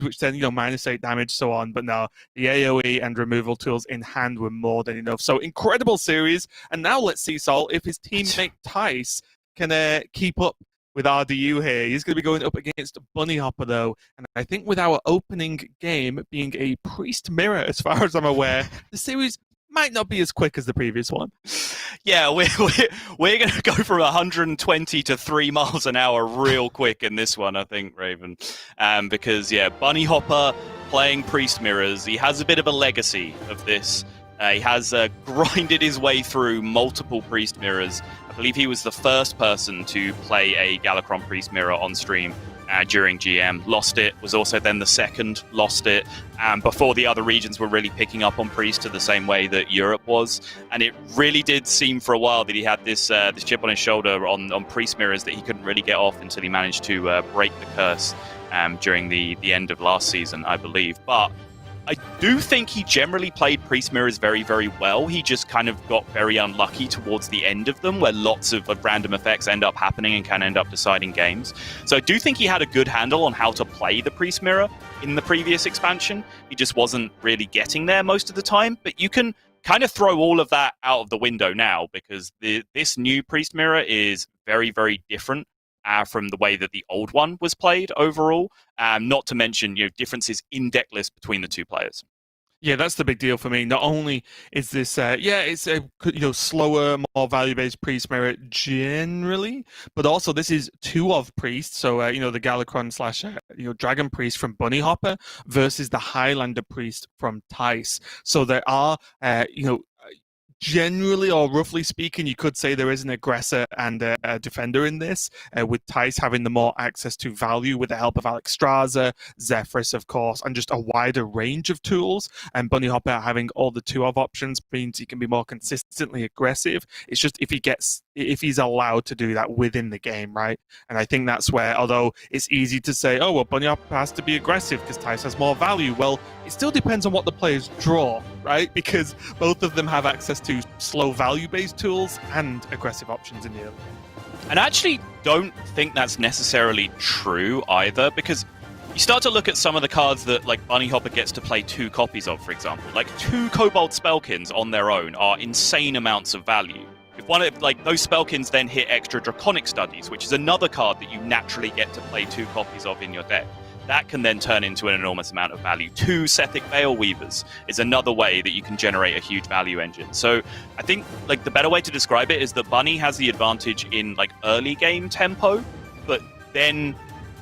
which then, -8 damage, so on. But no, the AoE and removal tools in hand were more than enough. So incredible series. And now let's see, Sol, if his teammate Thijs can keep up with RDU here. He's going to be going up against Bunnyhoppor, though. And I think with our opening game being a Priest Mirror, as far as I'm aware, the series might not be as quick as the previous one. Yeah, we're going to go from 120 to 3 miles an hour real quick in this one, I think, Raven. Because, Bunnyhoppor playing Priest Mirrors, he has a bit of a legacy of this. He has grinded his way through multiple Priest Mirrors. I believe he was the first person to play a Galakrond Priest Mirror on stream during GM. Lost it, was also then the second, lost it, before the other regions were really picking up on Priest to the same way that Europe was. And it really did seem for a while that he had this chip on his shoulder on Priest Mirrors that he couldn't really get off until he managed to break the curse during the end of last season, I believe. But I do think he generally played Priest Mirrors very, very well. He just kind of got very unlucky towards the end of them, where lots of random effects end up happening and can end up deciding games. So I do think he had a good handle on how to play the Priest Mirror in the previous expansion. He just wasn't really getting there most of the time. But you can kind of throw all of that out of the window now, because this new Priest Mirror is very, very different from the way that the old one was played overall, not to mention differences in deck list between the two players. Yeah, that's the big deal for me. Not only is this, it's a slower, more value-based Priest Mirror generally, but also this is 2 of Priest. So, the Galakrond / Dragon Priest from Bunnyhoppor versus the Highlander Priest from Thijs. So there are, generally, or roughly speaking, you could say there is an aggressor and a defender in this, with Thijs having the more access to value with the help of Alexstrasza, Zephyrus, of course, and just a wider range of tools. And Bunnyhoppor having all the 2 of options means he can be more consistently aggressive. It's just if he's allowed to do that within the game, right? And I think that's where, although it's easy to say, oh, well, Bunnyhoppor has to be aggressive because Thijs has more value. Well, it still depends on what the players draw, right? Because both of them have access to slow value-based tools and aggressive options in the early game. And I actually don't think that's necessarily true either, because you start to look at some of the cards that Bunnyhoppor gets to play 2 copies of, for example. 2 Kobold Spellkins on their own are insane amounts of value. If one of those Spellkins then hit extra Draconic Studies, which is another card that you naturally get to play 2 copies of in your deck, that can then turn into an enormous amount of value. 2 Sethic Veil Weavers is another way that you can generate a huge value engine. So I think the better way to describe it is that Bunny has the advantage in early game tempo, but then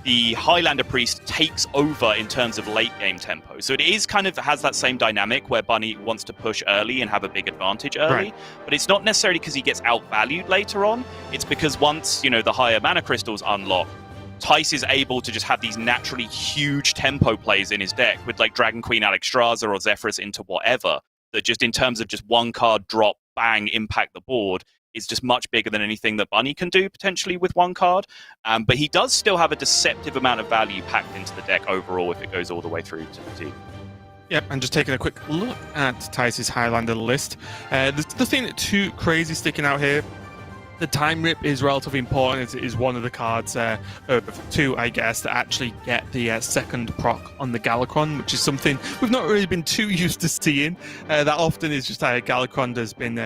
the Highlander Priest takes over in terms of late game tempo. So it is has that same dynamic where Bunny wants to push early and have a big advantage early, right. But it's not necessarily because he gets outvalued later on. It's because once, the higher mana crystals unlock, Thijs is able to just have these naturally huge tempo plays in his deck with Dragon Queen Alexstrasza or Zephyrus into whatever, that just in terms of just 1 card drop, bang, impact the board, is just much bigger than anything that Bunny can do potentially with 1 card. But he does still have a deceptive amount of value packed into the deck overall if it goes all the way through to the team. Yep, and just taking a quick look at Thijs' Highlander list. The thing that's too crazy sticking out here, the time rip is relatively important. It is one of the cards, of 2, I guess, that actually get the second proc on the Galakrond, which is something we've not really been too used to seeing. That often is just Galakrond has been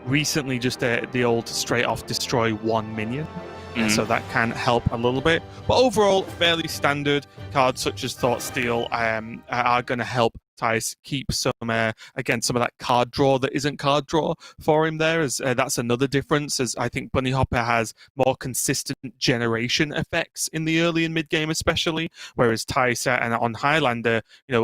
recently just the old straight-off destroy 1 minion. So that can help a little bit. But overall, fairly standard cards such as Thought Steal are going to help Thijs keep some of that card draw that isn't card draw for him there. As that's another difference, as I think Bunnyhoppor has more consistent generation effects in the early and mid game especially, whereas Thijs and on Highlander,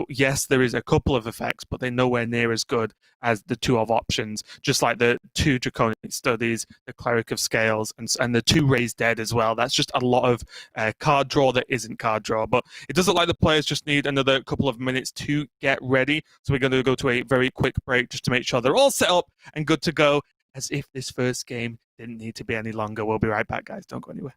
yes, there is a couple of effects, but they're nowhere near as good as the 2 of options, just like the 2 Draconic Studies, the Cleric of Scales, and the 2 Raised Dead as well. That's just a lot of card draw that isn't card draw, but it doesn't like the players just need another couple of minutes to get ready. So we're going to go to a very quick break just to make sure they're all set up and good to go, as if this first game didn't need to be any longer. We'll be right back, guys. Don't go anywhere.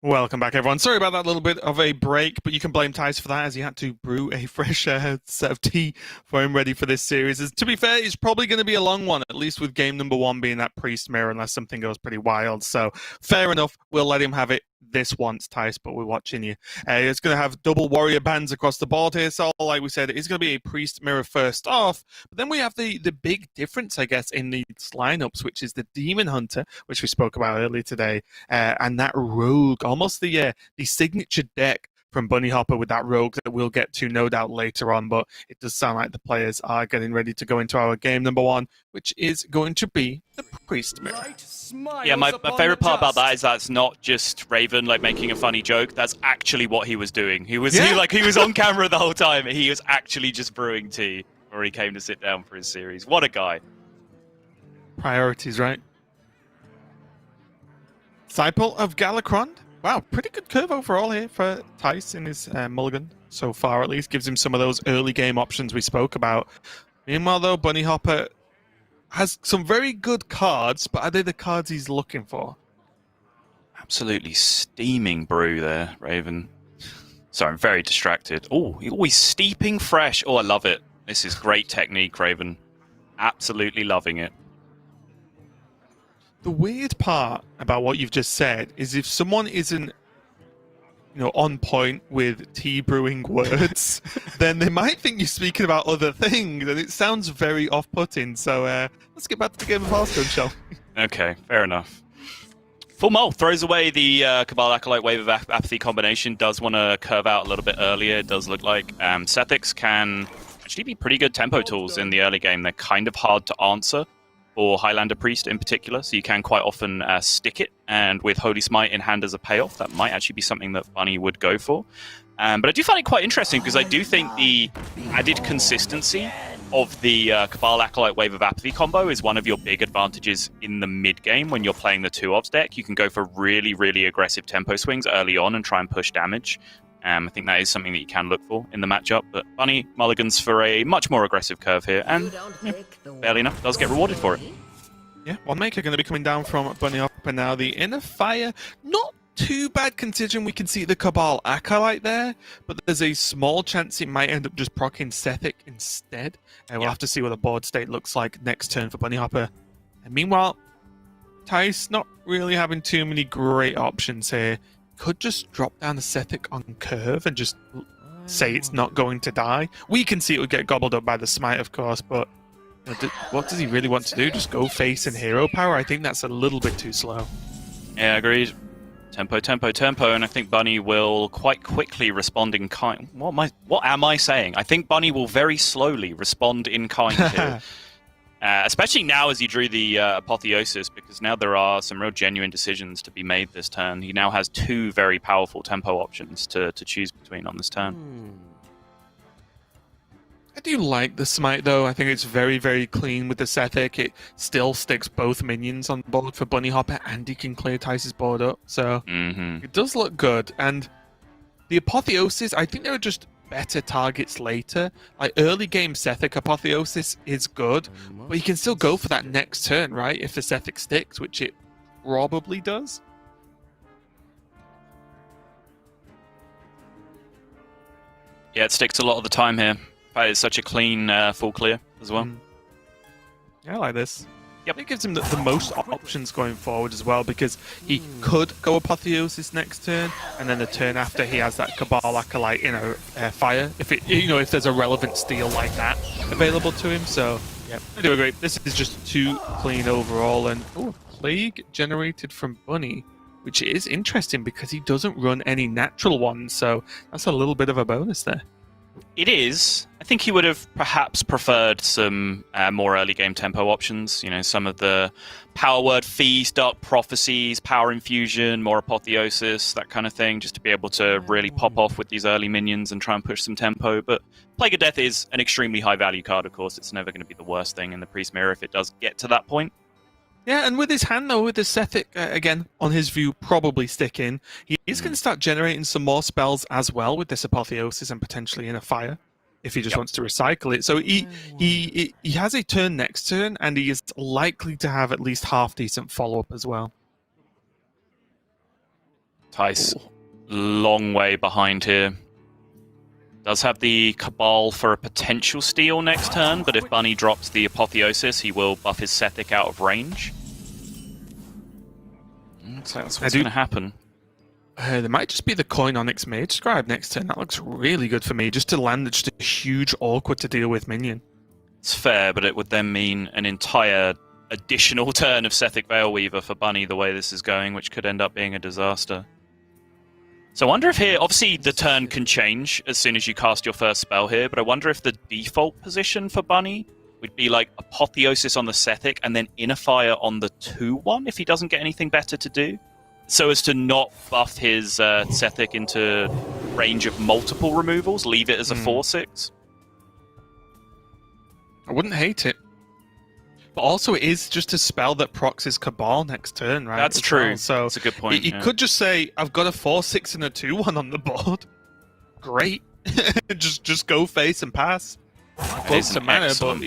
Welcome back, everyone. Sorry about that little bit of a break, but you can blame Thijs for that, as he had to brew a fresh set of tea for him ready for this series. To be fair, it's probably going to be a long one, at least with game number 1 being that Priest Mirror, unless something goes pretty wild. So, fair enough. We'll let him have it this once, Thijs, but we're watching you. It's going to have double warrior bands across the board here. So, like we said, it's going to be a Priest Mirror first off. But then we have the big difference, I guess, in these lineups, which is the Demon Hunter, which we spoke about earlier today, and that Rogue, almost the signature deck from Bunnyhoppor with that Rogue that we'll get to no doubt later on. But it does sound like the players are getting ready to go into our game number 1, which is going to be the Priest Mirror. Yeah, my favorite part about that is that's not just Raven like making a funny joke. That's actually what he was doing. He was on camera the whole time. He was actually just brewing tea before he came to sit down for his series. What a guy! Priorities, right? Disciple of Galacrond. Wow, pretty good curve overall here for Thijs in his mulligan so far, at least. Gives him some of those early game options we spoke about. Meanwhile, though, Bunnyhoppor has some very good cards, but are they the cards he's looking for? Absolutely steaming brew there, Raven. Sorry, I'm very distracted. Oh, he's steeping fresh. Oh, I love it. This is great technique, Raven. Absolutely loving it. The weird part about what you've just said is if someone isn't, on point with tea brewing words, then they might think you're speaking about other things, and it sounds very off-putting. So let's get back to the game of Hearthstone, shall we? Okay, fair enough. Full Mole throws away the Cabal Acolyte Wave of Apathy combination. Does want to curve out a little bit earlier, it does look like. Sethics can actually be pretty good tempo tools in the early game. They're kind of hard to answer for Highlander Priest in particular, so you can quite often stick it, and with Holy Smite in hand as a payoff, that might actually be something that Bunny would go for. But I do find it quite interesting, because I do think the added consistency of the Cabal Acolyte Wave of Apathy combo is one of your big advantages in the mid-game when you're playing the 2-Obs deck. You can go for really, really aggressive tempo swings early on and try and push damage. I think that is something that you can look for in the matchup, but Bunny mulligans for a much more aggressive curve here, and fairly enough, does get rewarded for it. Yeah, one maker going to be coming down from Bunnyhoppor now. The Inner Fire, not too bad considering we can see the Cabal Acolyte there, but there's a small chance it might end up just proccing Sethic instead. We'll have to see what the board state looks like next turn for Bunnyhoppor. And meanwhile, Thijs not really having too many great options here. Could just drop down the Sethic on curve and just say it's not going to die. We can see it would get gobbled up by the Smite, of course, but what does he really want to do? Just go face and hero power? I think that's a little bit too slow. Yeah, agreed. Tempo, tempo, tempo, and I think Bunny will quite quickly respond in kind. What am I saying? I think Bunny will very slowly respond in kind here. Especially now as he drew the Apotheosis, because now there are some real genuine decisions to be made this turn. He now has 2 very powerful tempo options to choose between on this turn. I do like the Smite, though. I think it's very, very clean with the Sethic. It still sticks both minions on board for Bunnyhoppor, and he can clear Thijs' board up. So it does look good. And the Apotheosis, I think they were just better targets later. Like early game Sethic Apotheosis is good, but you can still go for that next turn, right? If the Sethic sticks, which it probably does. Yeah, it sticks a lot of the time here. It's such a clean full clear as well. Yeah, I like this. Yep. It gives him the most options going forward as well, because he could go Apotheosis next turn, and then the turn after he has that Cabal Acolyte, fire. If there's a relevant steal like that available to him. So yeah, I do agree. This is just too clean overall, and Plague generated from Bunny, which is interesting because he doesn't run any natural ones, so that's a little bit of a bonus there. It is. I think he would have perhaps preferred some more early game tempo options. Some of the Power Word Feast, Dark Prophecies, Power Infusion, more Apotheosis, that kind of thing, just to be able to really pop off with these early minions and try and push some tempo. But Plague of Death is an extremely high value card, of course. It's never going to be the worst thing in the Priest Mirror if it does get to that point. Yeah, and with his hand, though, with the Sethic, again, on his view, probably sticking, he is going to start generating some more spells as well with this Apotheosis and potentially in a fire, if he just wants to recycle it. So he has a turn next turn, and he is likely to have at least half-decent follow-up as well. Thijs, long way behind here. Does have the Cabal for a potential steal next turn, but if Bunny drops the Apotheosis, he will buff his Sethic out of range. Looks like that's what's going to happen. There might just be the coin Onyx Mage Scribe next turn. That looks really good for me, just to land just a huge awkward to deal with minion. It's fair, but it would then mean an entire additional turn of Sethic Veilweaver for Bunny the way this is going, which could end up being a disaster. So I wonder if here, obviously the turn can change as soon as you cast your first spell here, but I wonder if the default position for Bunny would be like Apotheosis on the Sethic and then Inner Fire on the 2-1 if he doesn't get anything better to do, so as to not buff his Sethic into range of multiple removals, leave it as a 4-6. I wouldn't hate it. But also, it is just a spell that procs his Cabal next turn, right? That's true. Well. So that's a good point. He could just say, I've got a 4-6 and a 2-1 on the board. Great. just go face and pass. Close to mana, but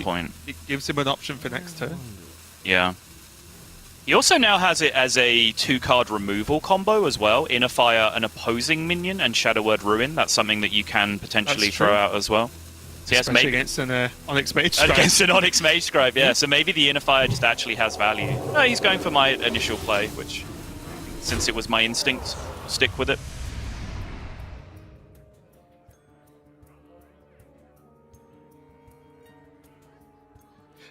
it gives him an option for next turn. Yeah. He also now has it as a 2-card removal combo as well. Inner Fire, an opposing minion, and Shadow Word Ruin. That's something that you can potentially throw out as well. So yes, especially maybe against an Onyx Mage Scribe. Against an Onyx Mage Scribe, yeah. So maybe the Inner Fire just actually has value. No, he's going for my initial play, which, since it was my instinct, stick with it.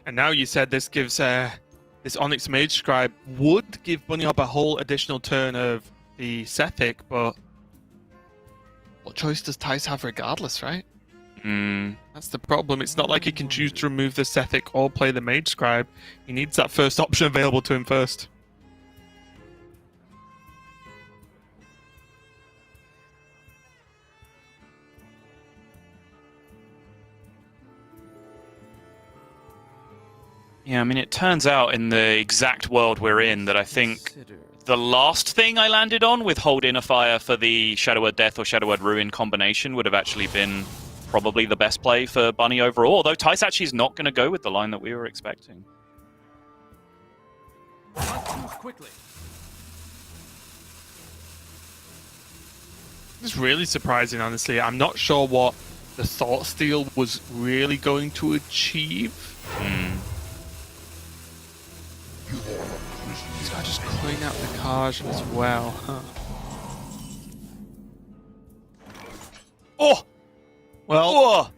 And now you said this gives this Onyx Mage Scribe would give Bunnyhoppor a whole additional turn of the Sethic, but what choice does Thijs have regardless, right? That's the problem. It's not like he can choose to remove the Sethic or play the Mage Scribe. He needs that first option available to him first. Yeah, I mean, it turns out in the exact world we're in that I think the last thing I landed on with Hold Inner Fire for the Shadow Word Death or Shadow Word Ruin combination would have actually been probably the best play for Bunny overall, although Thijs actually is not going to go with the line that we were expecting. It's really surprising, honestly. I'm not sure what the Thought Steal was really going to achieve. He's got to just clean out the Kaj as well, huh? Oh! Well,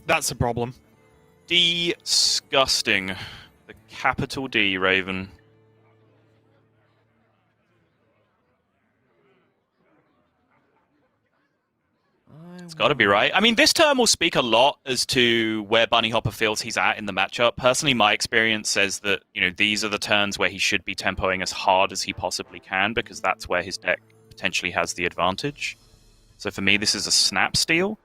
that's a problem. Disgusting. The capital D, Raven. It's got to be right. I mean, this turn will speak a lot as to where Bunnyhoppor feels he's at in the matchup. Personally, my experience says that, you know, these are the turns where he should be tempoing as hard as he possibly can, because that's where his deck potentially has the advantage. So for me, this is a snap steal.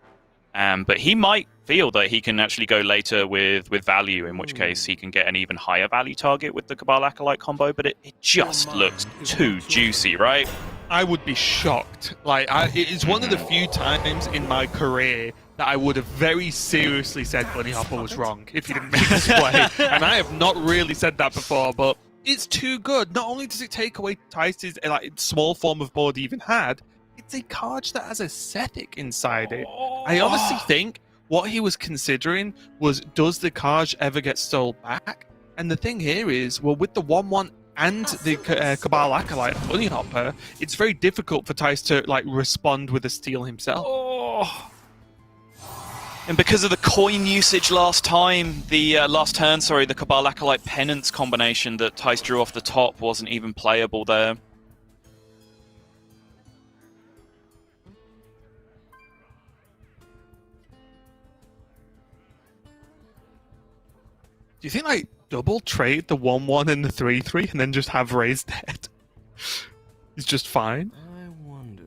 But he might feel that he can actually go later with value, in which case he can get an even higher value target with the Cabal Acolyte combo, but it just looks too juicy, right? I would be shocked. Like, it is one of the few times in my career that I would have very seriously said Bunnyhoppor was wrong if he didn't make this play. And I have not really said that before, but it's too good. Not only does it take away Thijs' like, small form of board he even had, it's a card that has a Sethic inside it. I honestly think what he was considering was, does the Kaj ever get stole back? And the thing here is, well, with the 1-1 and the Cabal Acolyte Bunnyhoppor, it's very difficult for Thijs to like respond with a steal himself. And because of the coin usage last time, the last turn, sorry, the Cabal Acolyte Penance combination that Thijs drew off the top wasn't even playable there. Do you think, like, double trade the 1-1 and the 3-3 and then just have Ray's dead? He's just fine? I wonder.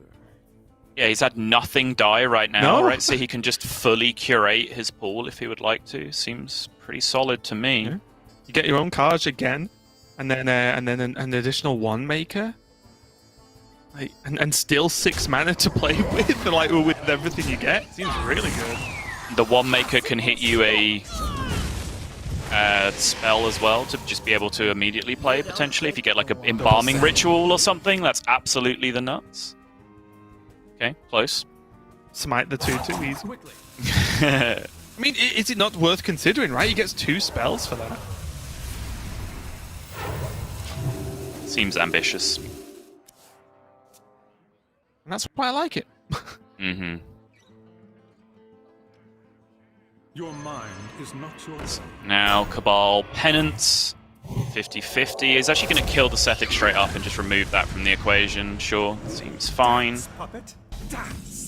Yeah, he's had nothing die right now, right? So he can just fully curate his pool if he would like to. Seems pretty solid to me. Yeah. You get your own cards again, and then an additional 1 maker. Like, and still 6 mana to play with, like, with everything you get. Seems really good. The 1 maker can hit you a spell as well to just be able to immediately play, potentially. If you get like an embalming ritual or something, that's absolutely the nuts. Okay, close. Smite the 2/2 easy. I mean, is it not worth considering, right? He gets 2 spells for that. Seems ambitious. And that's why I like it. Mm-hmm. Your mind is not yours. Now, Cabal Penance, 50-50. Is actually going to kill the Sethic straight up and just remove that from the equation. Sure, seems fine. Puppet, dance.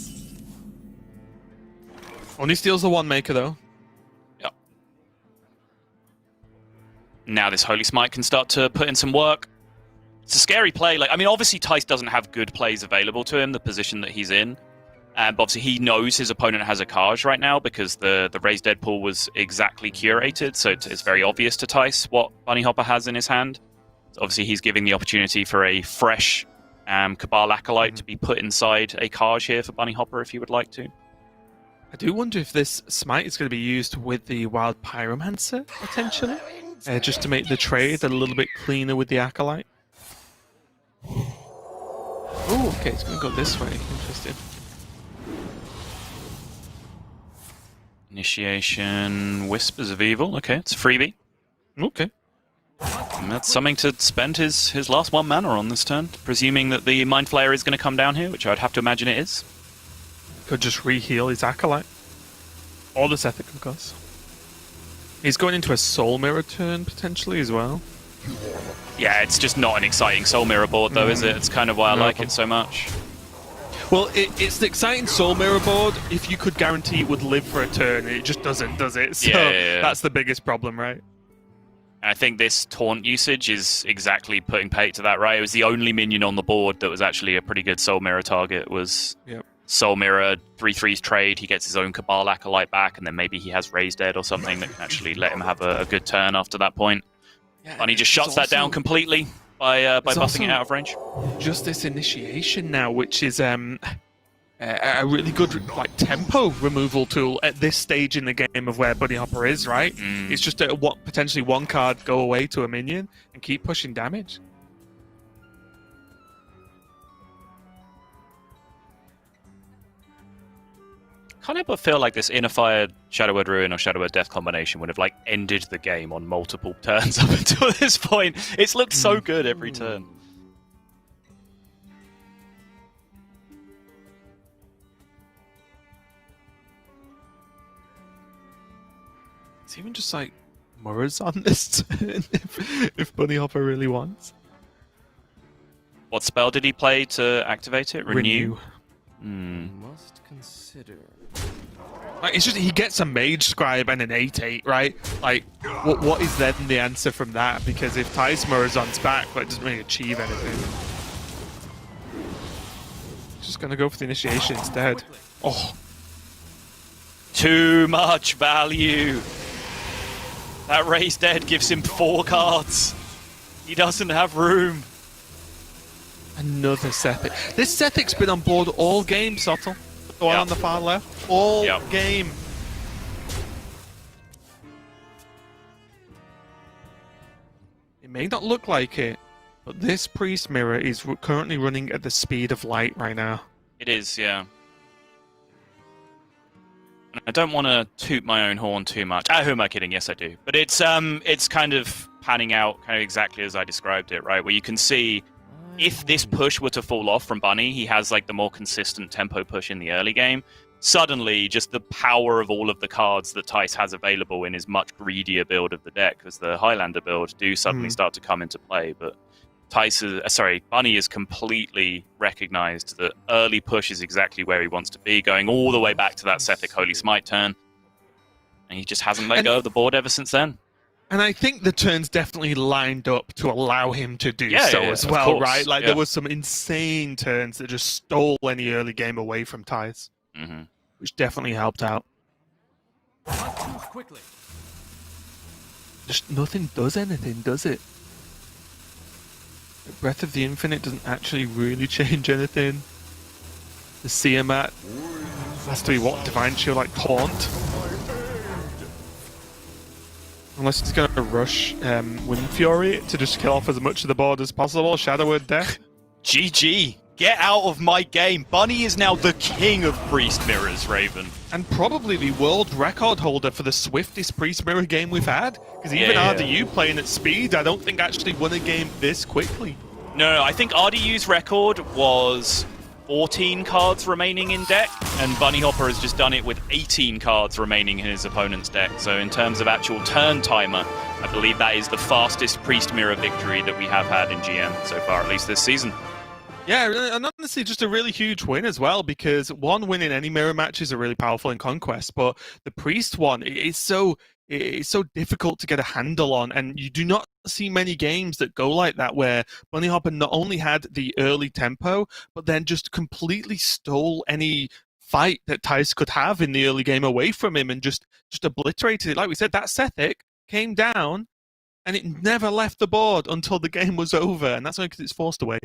Only steals the 1 maker, though. Yep. Now this Holy Smite can start to put in some work. It's a scary play. Like, I mean, obviously Thijs doesn't have good plays available to him, the position that he's in. But obviously he knows his opponent has a Kaj right now because the Raised Deadpool was exactly curated, so it's very obvious to Thijs what Bunnyhoppor has in his hand. So obviously he's giving the opportunity for a fresh Cabal Acolyte to be put inside a Kaj here for Bunnyhoppor if he would like to. I do wonder if this Smite is going to be used with the Wild Pyromancer, potentially. Just to make the trade a little bit cleaner with the Acolyte. Oh, okay, it's going to go this way. Interesting. Initiation, Whispers of Evil. Okay, it's a freebie. Okay. And that's something to spend his last 1 mana on this turn, presuming that the Mind Flayer is going to come down here, which I'd have to imagine it is. Could just re-heal his Acolyte. Or the Sethic, of course. He's going into a Soul Mirror turn, potentially, as well. Yeah, it's just not an exciting Soul Mirror board, though, is it? It's kind of why I like it so much. Well, it's the exciting Soul Mirror board if you could guarantee it would live for a turn. It just doesn't, does it? So yeah. That's the biggest problem, right? And I think this taunt usage is exactly putting pate to that, right? It was the only minion on the board that was actually a pretty good Soul Mirror target. Was Soul Mirror 3/3's trade. He gets his own Cabal Acolyte back, and then maybe he has Raised Dead or something that can actually let him have a good turn after that point. Yeah, And he just shuts that down completely by busting it out of range. Just this initiation now, which is a really good like tempo removal tool at this stage in the game of where Bunnyhoppor is, right? It's just potentially 1 card go away to a minion and keep pushing damage. Can't help but feel like this Inner Fire Shadow Word Ruin or Shadow Word Death combination would have like ended the game on multiple turns up until this point. It's looked so good every turn. It's even just like Murrah's on this turn if Bunnyhoppor really wants. What spell did he play to activate it? Renew. Must consider. Like, it's just he gets a Mage Scribe and an 8/8, right? Like, what is then the answer from that? Because if Thijs Murrah's back, that doesn't really achieve anything. Just gonna go for the initiation instead. Oh, Too much value. That Raised Dead gives him 4 cards. He doesn't have room. another Sethic. This Sethic's been on board all game, Sottle. The one on the far left. All game. It may not look like it, but this Priest Mirror is currently running at the speed of light right now. It is, yeah. I don't want to toot my own horn too much. Who am I kidding? Yes, I do. But it's kind of panning out kind of exactly as I described it, right? Where you can see if this push were to fall off from Bunny, he has like the more consistent tempo push in the early game. Suddenly, just the power of all of the cards that Thijs has available in his much greedier build of the deck, as the Highlander build, do suddenly start to come into play. But Bunny has completely recognized that early push is exactly where he wants to be, going all the way back to that Sethic Holy Smite turn. And he just hasn't let go of the board ever since then. And I think the turns definitely lined up to allow him to do so as well, right? Like there was some insane turns that just stole any early game away from Thijs, which definitely helped out. Quickly. Just nothing does anything, does it? Breath of the Infinite doesn't actually really change anything. The Siamat has to be what? Divine Shield, like Taunt? Unless he's going to rush Wind Fury to just kill off as much of the board as possible. Shadow Word Death. GG. Get out of my game. Bunny is now the king of Priest Mirrors, Raven. And probably the world record holder for the swiftest Priest Mirror game we've had. Because even RDU playing at speed, I don't think actually won a game this quickly. No, I think RDU's record was 14 cards remaining in deck, and Bunnyhoppor has just done it with 18 cards remaining in his opponent's deck. So in terms of actual turn timer, I believe that is the fastest Priest Mirror victory that we have had in GM so far, at least this season. Yeah, and honestly, just a really huge win as well, because one win in any mirror matches are really powerful in Conquest, but the Priest one is so difficult to get a handle on, and you do not see many games that go like that, where Bunnyhoppor not only had the early tempo, but then just completely stole any fight that Thijs could have in the early game away from him and just obliterated it. Like we said, that Sethic came down, and it never left the board until the game was over, and that's only because it's forced away.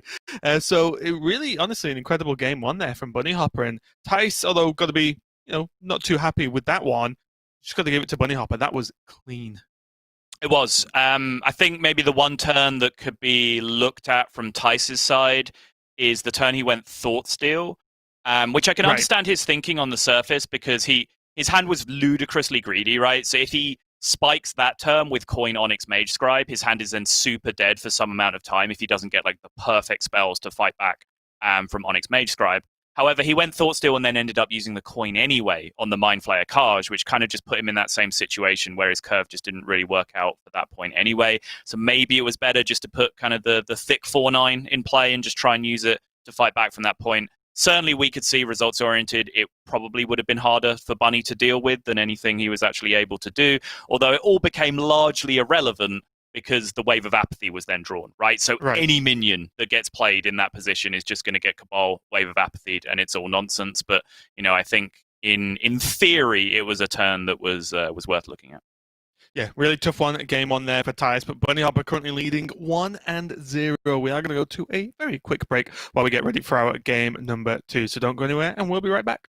So it really, honestly, an incredible game one there from Bunnyhoppor. And Thijs, although got to be, not too happy with that one, just got to give it to Bunnyhoppor. That was clean. It was. I think maybe the one turn that could be looked at from Thijs' side is the turn he went Thoughtsteal, which I can understand his thinking on the surface, because his hand was ludicrously greedy, right? So if he spikes that turn with Coin Onyx Mage Scribe, his hand is then super dead for some amount of time if he doesn't get like the perfect spells to fight back from Onyx Mage Scribe. However, he went Thoughtsteal and then ended up using the coin anyway on the Mind Flayer Kaj, which kind of just put him in that same situation where his curve just didn't really work out at that point anyway. So maybe it was better just to put kind of the thick 4/9 in play and just try and use it to fight back from that point. Certainly, we could see results-oriented. It probably would have been harder for Bunny to deal with than anything he was actually able to do, although it all became largely irrelevant because the Wave of Apathy was then drawn, right? So any minion that gets played in that position is just going to get Cabal Wave of Apathy, and it's all nonsense. But, I think in theory, it was a turn that was worth looking at. Yeah, really tough game on there for Thijs, but Bunnyhoppor currently leading 1-0. We are going to go to a very quick break while we get ready for our game number 2. So don't go anywhere, and we'll be right back.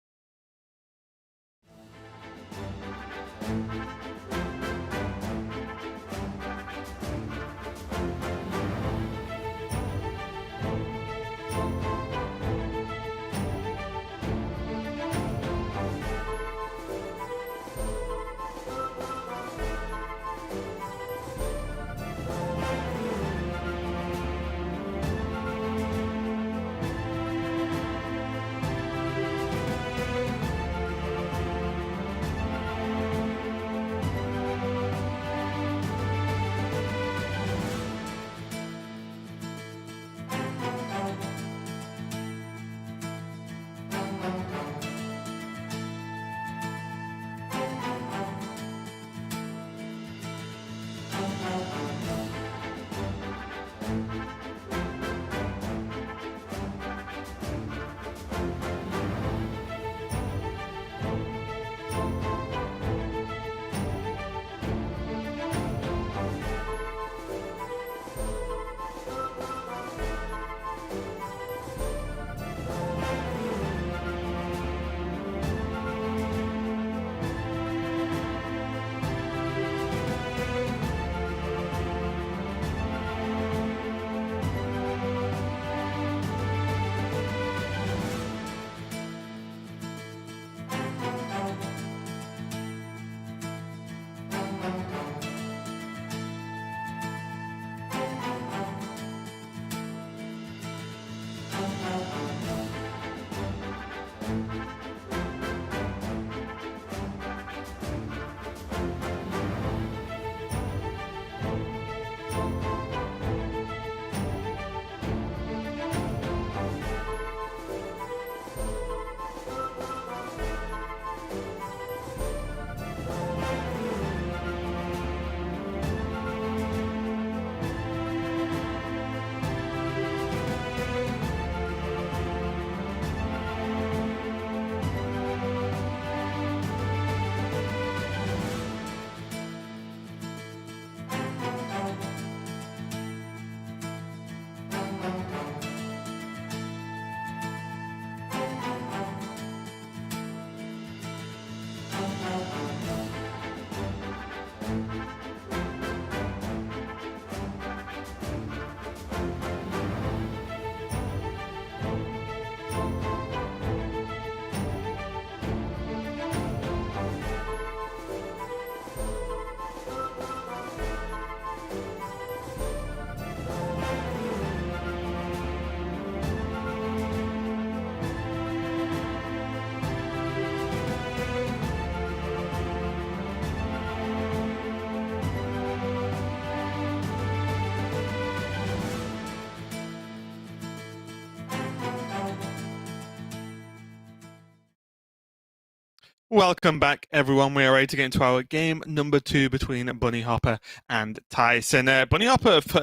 Welcome back, everyone. We are ready to get into our game number 2 between Bunnyhoppor and Thijs. And Bunnyhoppor, for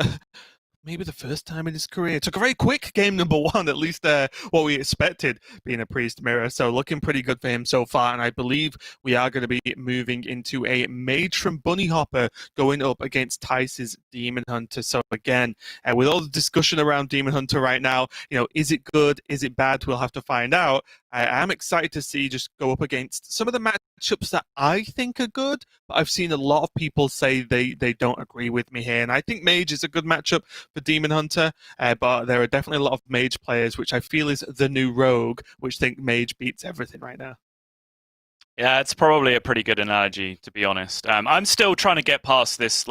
maybe the first time in his career, took a very quick game number 1, at least what we expected being a Priest Mirror. So looking pretty good for him so far. And I believe we are going to be moving into a Mage from Bunnyhoppor going up against Thijs's Demon Hunter. So again, with all the discussion around Demon Hunter right now, is it good? Is it bad? We'll have to find out. I am excited to see just go up against some of the matchups that I think are good, but I've seen a lot of people say they don't agree with me here. And I think Mage is a good matchup for Demon Hunter, but there are definitely a lot of Mage players, which I feel is the new Rogue, which think Mage beats everything right now. Yeah, it's probably a pretty good analogy, to be honest. I'm still trying to get past this,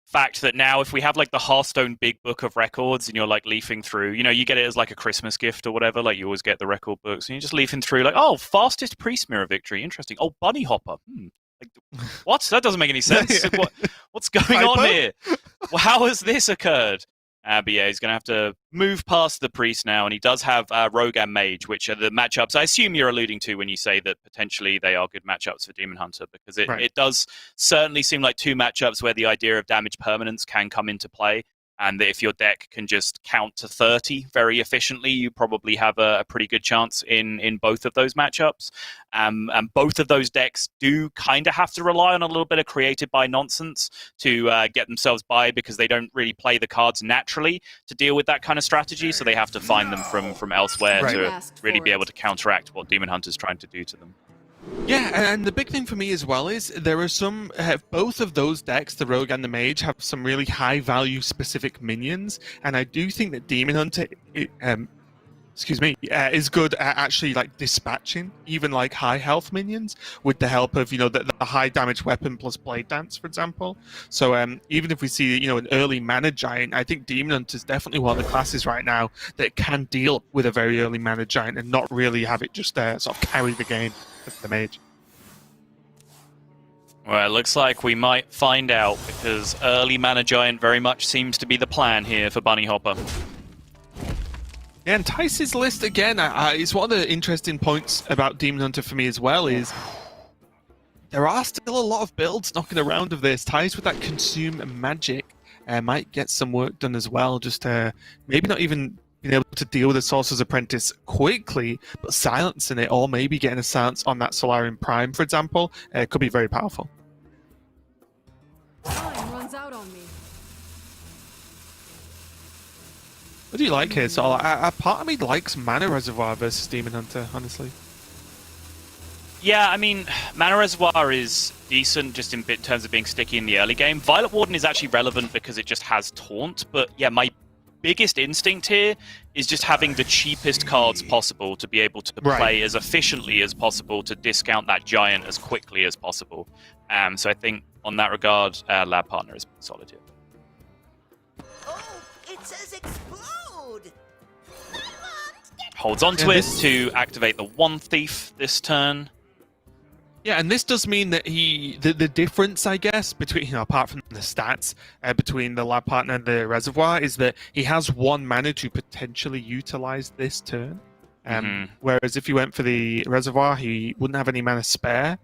fact that now if we have the Hearthstone big book of records and you're leafing through, you get it as a Christmas gift or whatever, you always get the record books and you're just leafing through fastest Priest Mirror victory, interesting. Oh, Bunnyhoppor. What? That doesn't make any sense. What's going on here? Well, how has this occurred? But yeah, he's going to have to move past the Priest now, and he does have Rogue and Mage, which are the matchups I assume you're alluding to when you say that potentially they are good matchups for Demon Hunter, because it does certainly seem like two matchups where the idea of damage permanence can come into play, and that if your deck can just count to 30 very efficiently, you probably have a pretty good chance in both of those matchups. And both of those decks do kind of have to rely on a little bit of created by nonsense to get themselves by, because they don't really play the cards naturally to deal with that kind of strategy, so they have to find them from elsewhere to really be able to counteract what Demon Hunter's trying to do to them. Yeah, and the big thing for me as well is there are both of those decks, the Rogue and the Mage, have some really high value specific minions, and I do think that Demon Hunter is good at actually dispatching even high health minions with the help of the high damage weapon plus Blade Dance, for example. So even if we see an early mana giant, I think Demon Hunter is definitely one of the classes right now that can deal with a very early mana giant and not really have it just sort of carry the game with the Mage. Well, it looks like we might find out, because early mana giant very much seems to be the plan here for Bunnyhoppor. Yeah, and Thijs's list, again, is one of the interesting points about Demon Hunter for me as well, is there are still a lot of builds knocking around of this. Thijs with that Consume Magic might get some work done as well, just maybe not even being able to deal with the Sorcerer's Apprentice quickly, but silencing it, or maybe getting a silence on that Solarian Prime, for example, could be very powerful. Time runs out on me. What do you like here? So a part of me likes Mana Reservoir versus Demon Hunter, honestly. Yeah, I mean, Mana Reservoir is decent just in terms of being sticky in the early game. Violet Warden is actually relevant because it just has Taunt, but yeah, my biggest instinct here is just having the cheapest cards possible to be able to play as efficiently as possible to discount that giant as quickly as possible. So I think on that regard, Lab Partner is solid here. Oh, it says explode! Holds on to it to activate the One Thief this turn. Yeah, and this does mean that the difference, I guess, between, apart from the stats, between the Lab Partner and the Reservoir, is that he has one mana to potentially utilize this turn. Whereas if he went for the Reservoir, he wouldn't have any mana spare,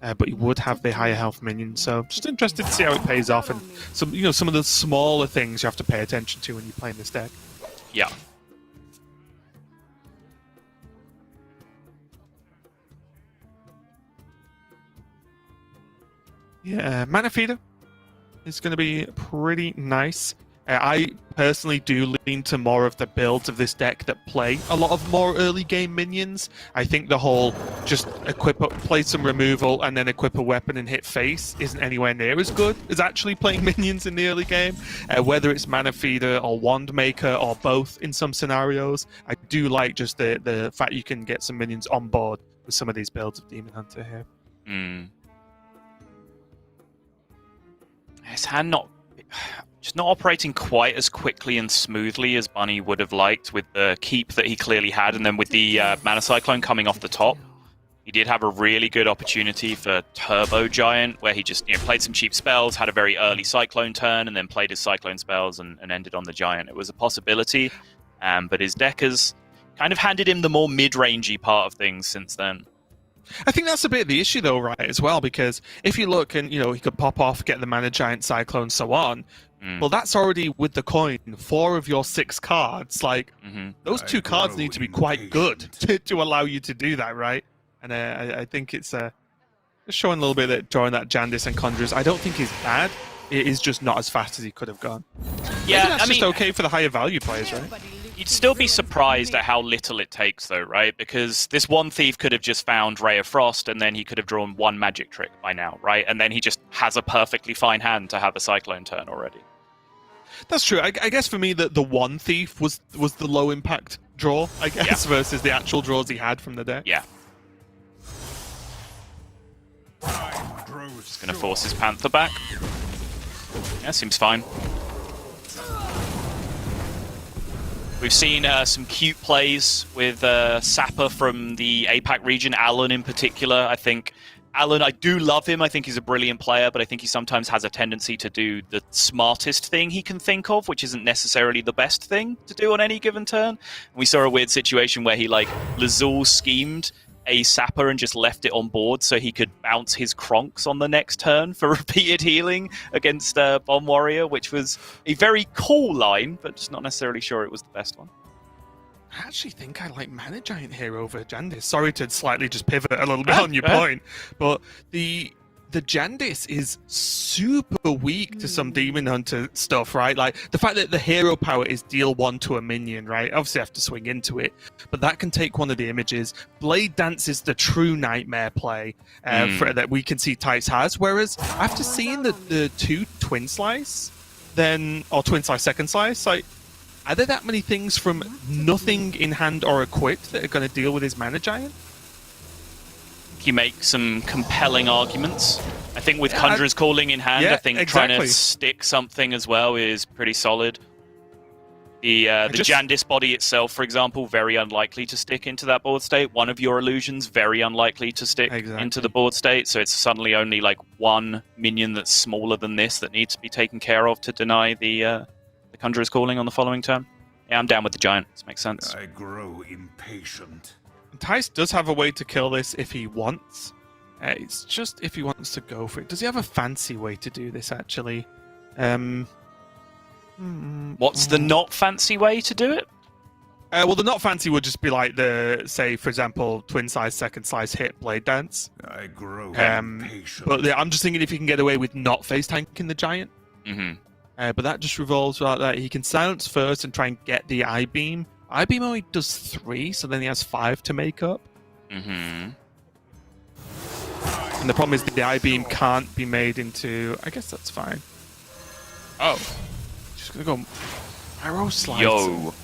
but he would have the higher health minion. So just interested to see how it pays off, and some of the smaller things you have to pay attention to when you're playing this deck. Yeah. Yeah, Mana Feeder is going to be pretty nice. I personally do lean to more of the builds of this deck that play a lot of more early game minions. I think the whole just play some removal and then equip a weapon and hit face isn't anywhere near as good as actually playing minions in the early game. Whether it's Mana Feeder or Wand Maker or both in some scenarios, I do like just the fact you can get some minions on board with some of these builds of Demon Hunter here. His hand just not operating quite as quickly and smoothly as Bunny would have liked with the keep that he clearly had, and then with the Mana Cyclone coming off the top. He did have a really good opportunity for Turbo Giant, where he just played some cheap spells, had a very early Cyclone turn, and then played his Cyclone spells and ended on the Giant. It was a possibility, but his deck has kind of handed him the more mid-rangey part of things since then. I think that's a bit of the issue, though, right, as well, because if you look and, you know, he could pop off, get the Mana Giant, Cyclone, so on, well, that's already with the coin, 4 of your 6 cards. Like, those 2 cards need to be quite good to allow you to do that, right? And I think it's just showing a little bit that drawing that Jandis and Conjurers, I don't think is bad. It is just not as fast as he could have gone. Yeah, Maybe that's just okay for the higher value players, right? You'd still be surprised at how little it takes, though, right? Because this one thief could have just found Ray of Frost, and then he could have drawn 1 magic trick by now, right? And then he just has a perfectly fine hand to have a Cyclone turn already. That's true. I guess for me, the one thief was the low impact draw, I guess, versus the actual draws he had from the deck. Yeah. Just going to force his Panther back. Yeah, seems fine. We've seen some cute plays with Sapper from the APAC region, Alan in particular. I think Alan, I do love him. I think he's a brilliant player, but I think he sometimes has a tendency to do the smartest thing he can think of, which isn't necessarily the best thing to do on any given turn. We saw a weird situation where he, like, Lazul schemed a Sapper and just left it on board so he could bounce his Kronks on the next turn for repeated healing against Bomb Warrior, which was a very cool line, but just not necessarily sure it was the best one. I actually think I like Mana Giant here over Jandis. Sorry to slightly just pivot a little bit on your point, but the Jandis is super weak to some Demon Hunter stuff, right? Like, the fact that the hero power is deal 1 to a minion, right? Obviously, I have to swing into it, but that can take one of the images. Blade Dance is the true nightmare play that we can see Thijs has, whereas after seeing the 2 Twin Slice, or Twin Slice, Second Slice, like, are there that many things from nothing in hand or equipped that are going to deal with his Mana Giant? He makes some compelling arguments. I think with Conjurer's Calling in hand, I think trying to stick something as well is pretty solid. The Jandis body itself, for example, very unlikely to stick into that board state. One of your illusions, very unlikely to stick into the board state. So it's suddenly only like 1 minion that's smaller than this that needs to be taken care of to deny the Conjurer's Calling on the following turn. Yeah, I'm down with the Giant. This makes sense. I grow impatient. Thijs does have a way to kill this if he wants. It's just if he wants to go for it. Does he have a fancy way to do this, actually? What's the not fancy way to do it? Well, the not fancy would just be like say, for example, Twin Slice, Second Slice, hit Blade Dance. I grow impatient. But I'm just thinking if he can get away with not face tanking the Giant. But that just revolves around that. He can silence first and try and get the I-Beam. I-Beam only does 3, so then he has 5 to make up. And the problem is the I-Beam can't be made into... I guess that's fine. Oh. Just gonna go... Arrow Slice. Yo.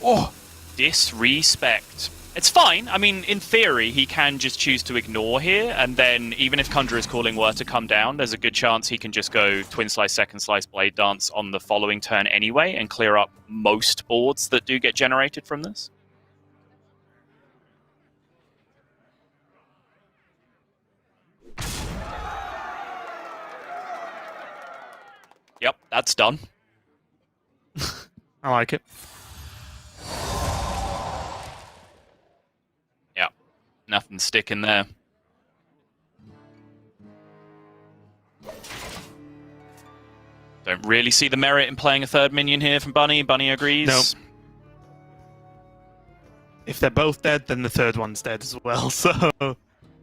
Oh! Disrespect. It's fine. I mean, in theory, he can just choose to ignore here, and then even if Conjurer's Calling were to come down, there's a good chance he can just go Twin Slice, Second Slice, Blade Dance on the following turn anyway, and clear up most boards that do get generated from this. Yep, that's done. I like it. Nothing sticking there. Don't really see the merit in playing a third minion here from Bunny. Bunny agrees. No. If they're both dead, then the third one's dead as well. So,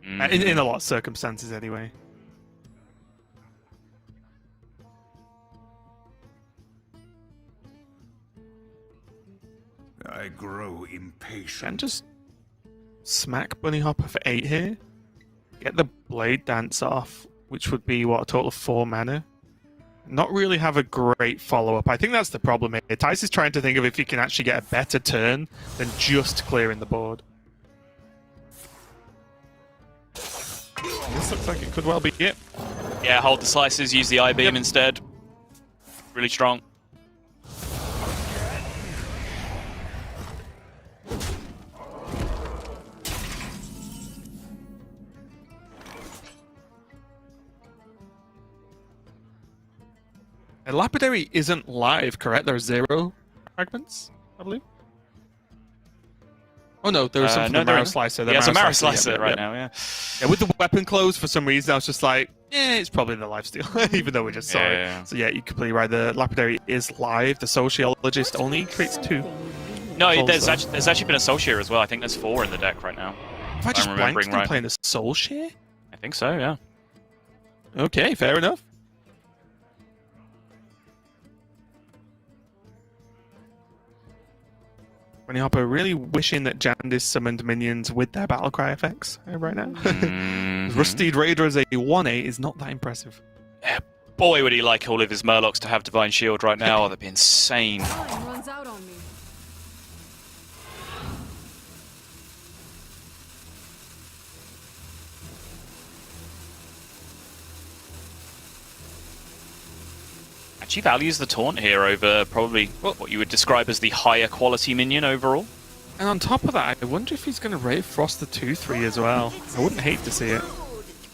in a lot of circumstances, anyway. I grow impatient. And just smack Bunnyhoppor for 8 here. Get the Blade Dance off, which would be, what, a total of 4 mana. Not really have a great follow-up. I think that's the problem here. Thijs is trying to think of if he can actually get a better turn than just clearing the board. This looks like it could well be it. Yeah, hold the slices, use the I-Beam instead. Really strong. Lapidary isn't live, correct? There are 0 fragments, I believe. Oh no, there was something no, the Marrow Slicer. He has a Marrow Slicer, Slicer right now, yeah. Yeah, with the weapon closed, for some reason, I was just like, it's probably the lifesteal, even though we just saw it. So yeah, you're completely right. The Lapidary is live. The Sociologist only creates 2. No, there's actually been a Soul Shear as well. I think there's 4 in the deck right now. If I just blanked and playing a Soul Shear? I think so, yeah. Okay, fair enough. Bunnyhoppor really wishing that Jandis summoned minions with their Battlecry effects right now. Rustied Raider as a 1/8 is not that impressive. Yeah, boy, would he like all of his Murlocs to have Divine Shield right now. That'd be insane. Time runs out on me. Actually values the Taunt here over probably what you would describe as the higher quality minion overall. And on top of that, I wonder if he's going to Ray Frost the 2/3 as well. I wouldn't hate to see it.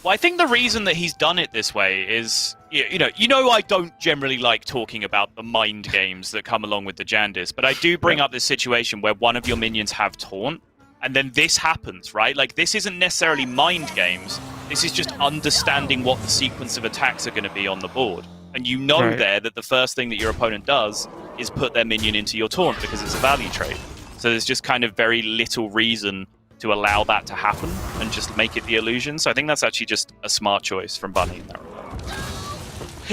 Well, I think the reason that he's done it this way is, you know, I don't generally like talking about the mind games that come along with the Jandis, but I do bring up this situation where one of your minions have Taunt, and then this happens, right? Like, this isn't necessarily mind games. This is just understanding what the sequence of attacks are going to be on the board. And you know there that the first thing that your opponent does is put their minion into your Taunt because it's a value trade. So there's just kind of very little reason to allow that to happen and just make it the illusion. So I think that's actually just a smart choice from Bunny in that regard.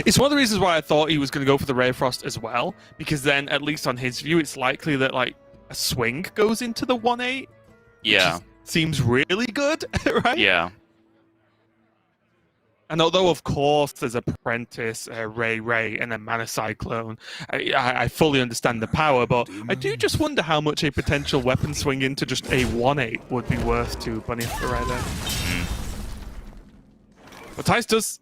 It's one of the reasons why I thought he was going to go for the Ray Frost as well, because then, at least on his view, it's likely that like a swing goes into the 1/8. Yeah. Seems really good, right? Yeah. And although, of course, there's Apprentice, Ray, and then Mana Cyclone, I fully understand the power, but I do just wonder how much a potential weapon swing into just a 1/8 would be worth to Bunnyhoppor right there. But Thijs does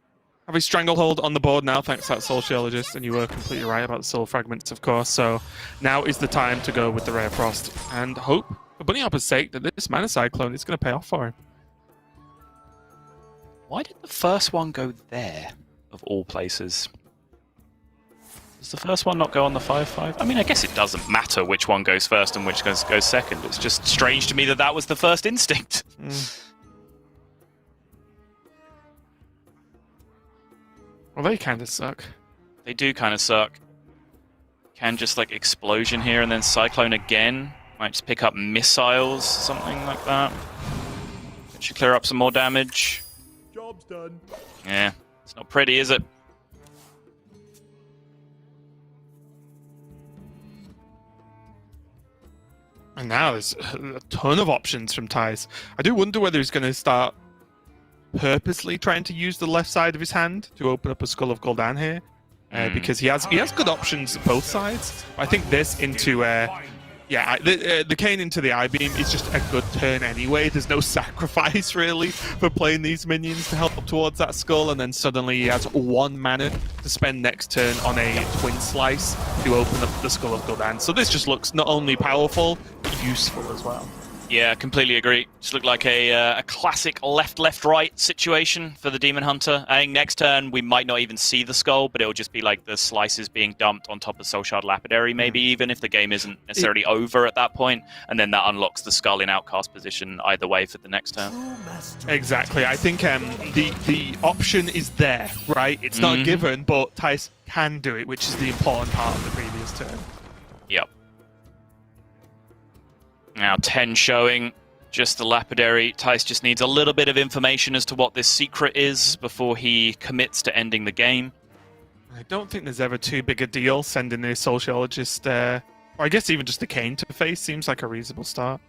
have a stranglehold on the board now, thanks to that Sociologist, and you were completely right about the Soul Fragments, of course, so now is the time to go with the Rare Frost, and hope, for Bunnyhopper's sake, that this Mana Cyclone is going to pay off for him. Why did the first one go there, of all places? Does the first one not go on the 5/5? I mean, I guess it doesn't matter which one goes first and which goes second. It's just strange to me that that was the first instinct. Well, they kind of suck. They do kind of suck. Can just, like, Explosion here and then Cyclone again. Might just pick up missiles, something like that. Should clear up some more damage. Job's done. Yeah, it's not pretty, is it? And now there's a ton of options from Thijs. I do wonder whether he's going to start purposely trying to use the left side of his hand to open up a Skull of Gul'dan here, because he has good options both sides. I think this into the Kayn into the I-Beam is just a good turn anyway. There's no sacrifice, really, for playing these minions to help towards that skull, and then suddenly he has 1 mana to spend next turn on a Twin Slice to open up the Skull of Gul'dan. So this just looks not only powerful, but useful as well. Yeah, completely agree. Just looked like a classic left-right situation for the Demon Hunter. I think next turn we might not even see the skull, but it'll just be like the slices being dumped on top of Soul Shard Lapidary, maybe even if the game isn't necessarily over at that point, and then that unlocks the skull in outcast position either way for the next turn. Exactly. I think the option is there, right? It's not a given, but Thijs can do it, which is the important part of the previous turn. Yep. Now 10 showing, just the Lapidary. Thijs just needs a little bit of information as to what this secret is before he commits to ending the game. I don't think there's ever too big a deal sending the Sociologist, or I guess even just the Kayn to face seems like a reasonable start.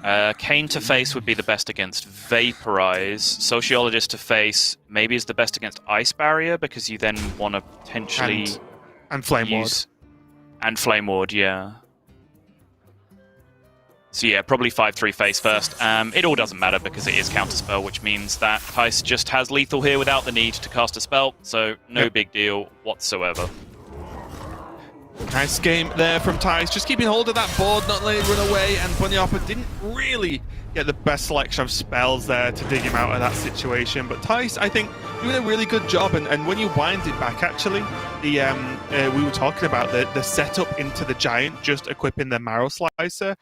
Kayn to face would be the best against Vaporize. Sociologist to face maybe is the best against Ice Barrier, because you then want to potentially... And Flame Ward. And Flame Ward, yeah. So yeah, probably 5-3 face first. It all doesn't matter because it is counterspell, which means that Thijs just has lethal here without the need to cast a spell, so no big deal whatsoever. Nice game there from Thijs, just keeping hold of that board, not letting it run away, and Bunnyhoppor didn't really get the best selection of spells there to dig him out of that situation. But Thijs, I think, doing a really good job, and when you wind it back, actually, we were talking about the setup into the Giant, just equipping the Marrow Slicer,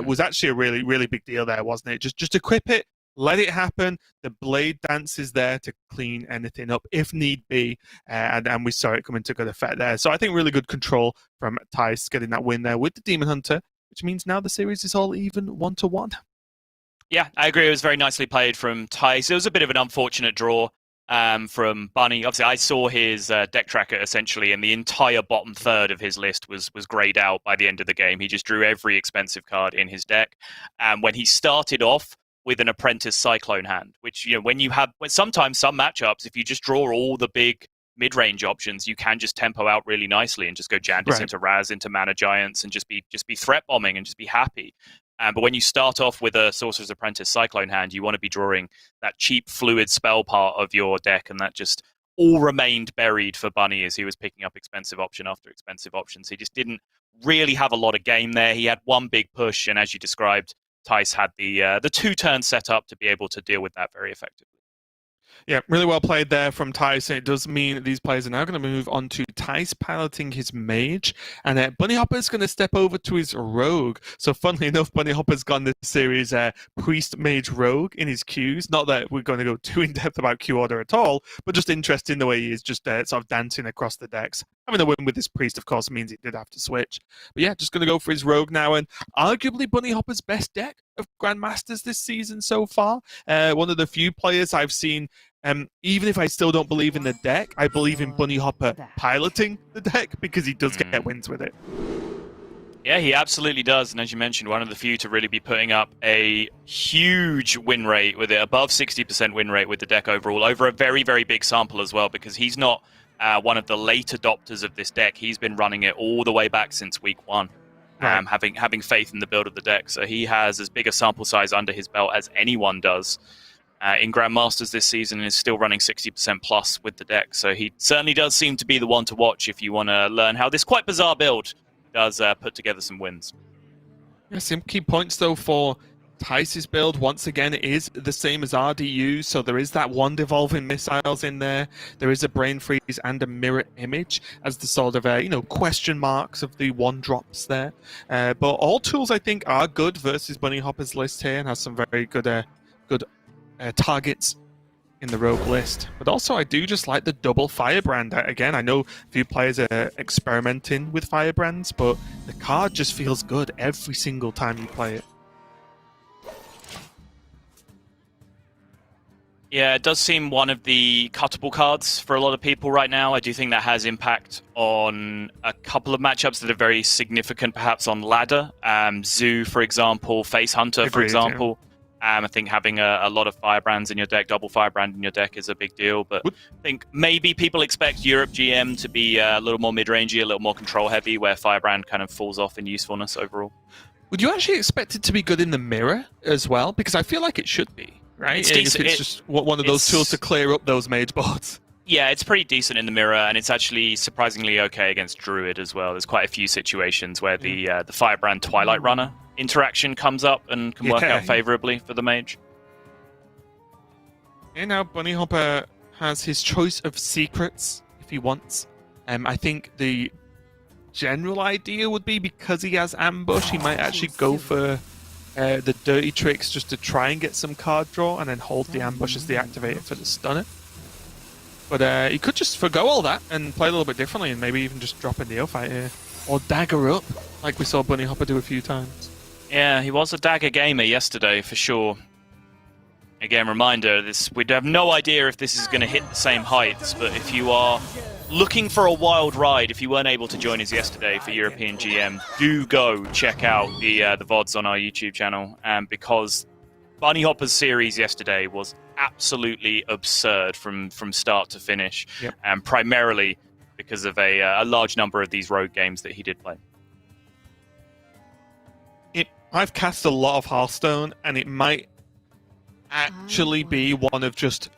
was actually a really, really big deal there, wasn't it? Just equip it, let it happen. The Blade Dance is there to clean anything up if need be, and we saw it come into good effect there. So I think really good control from Thijs getting that win there with the Demon Hunter, which means now the series is all even 1-1. Yeah, I agree. It was very nicely played from Thijs. It was a bit of an unfortunate draw from Bunny. Obviously, I saw his deck tracker essentially, and the entire bottom third of his list was grayed out by the end of the game. He just drew every expensive card in his deck. And when he started off with an Apprentice Cyclone hand, which, you know, when sometimes some matchups, if you just draw all the big mid-range options, you can just tempo out really nicely and just go Jandis into Raz, into Mana Giants, and just be threat bombing and just be happy. But when you start off with a Sorcerer's Apprentice Cyclone hand, you want to be drawing that cheap fluid spell part of your deck, and that just all remained buried for Bunny as he was picking up expensive option after expensive options. He just didn't really have a lot of game there. He had one big push, and as you described, Thijs had the 2-turn setup to be able to deal with that very effectively. Yeah, really well played there from Thijs. It does mean that these players are now going to move on to Thijs piloting his Mage, and Bunnyhoppor is going to step over to his Rogue. So funnily enough, Bunnyhopper's gone this series Priest, Mage, Rogue in his queues. Not that we're going to go too in-depth about queue order at all, but just interesting the way he is just sort of dancing across the decks. Having a win with his Priest, of course, means he did have to switch. But yeah, just going to go for his Rogue now, and arguably Bunnyhopper's best deck of Grandmasters this season so far. One of the few players I've seen, even if I still don't believe in the deck, I believe in Bunnyhoppor piloting the deck because he does get wins with it. Yeah, he absolutely does. And as you mentioned, one of the few to really be putting up a huge win rate with it, above 60% win rate with the deck overall, over a very, very big sample as well, because he's not one of the late adopters of this deck. He's been running it all the way back since week 1. Having faith in the build of the deck. So he has as big a sample size under his belt as anyone does in Grandmasters this season, and is still running 60% plus with the deck. So he certainly does seem to be the one to watch if you want to learn how this quite bizarre build does put together some wins. Yeah, some key points though for Thijs' build. Once again, it is the same as RDU, so there is that one devolving missiles in there. There is a brain freeze and a mirror image as the sort of question marks of the one drops there. But all tools I think are good versus Bunnyhoppor's list here, and has some very good targets in the rogue list. But also I do just like the double Firebrand. Again, I know a few players are experimenting with Firebrands, but the card just feels good every single time you play it. Yeah, it does seem one of the cuttable cards for a lot of people right now. I do think that has impact on a couple of matchups that are very significant, perhaps on ladder. Zoo, for example, Face Hunter, for example. Yeah. I think having a lot of Firebrands in your deck, double Firebrand in your deck, is a big deal. But I think maybe people expect Europe GM to be a little more mid-rangey, a little more control-heavy, where Firebrand kind of falls off in usefulness overall. Would you actually expect it to be good in the mirror as well? Because I feel like it should be. Right? It's just one of those tools to clear up those mage boards. Yeah, it's pretty decent in the mirror, and it's actually surprisingly okay against Druid as well. There's quite a few situations where the Firebrand Twilight Runner interaction comes up and can work out favorably for the mage. And now Bunnyhoppor has his choice of secrets if he wants. I think the general idea would be, because he has ambush, he might actually go for the dirty tricks just to try and get some card draw, and then hold the ambush as the activator for the stunner. But he could just forgo all that and play a little bit differently, and maybe even just drop a Neophyte here. Or dagger up, like we saw Bunnyhoppor do a few times. Yeah, he was a dagger gamer yesterday, for sure. Again, reminder, we have no idea if this is going to hit the same heights, but if you are looking for a wild ride, if you weren't able to join us yesterday for European GM, do go check out the VODs on our YouTube channel, because Bunnyhoppor's series yesterday was absolutely absurd from start to finish, and primarily because of a large number of these rogue games that he did play. I've cast a lot of Hearthstone, and it might actually be one of just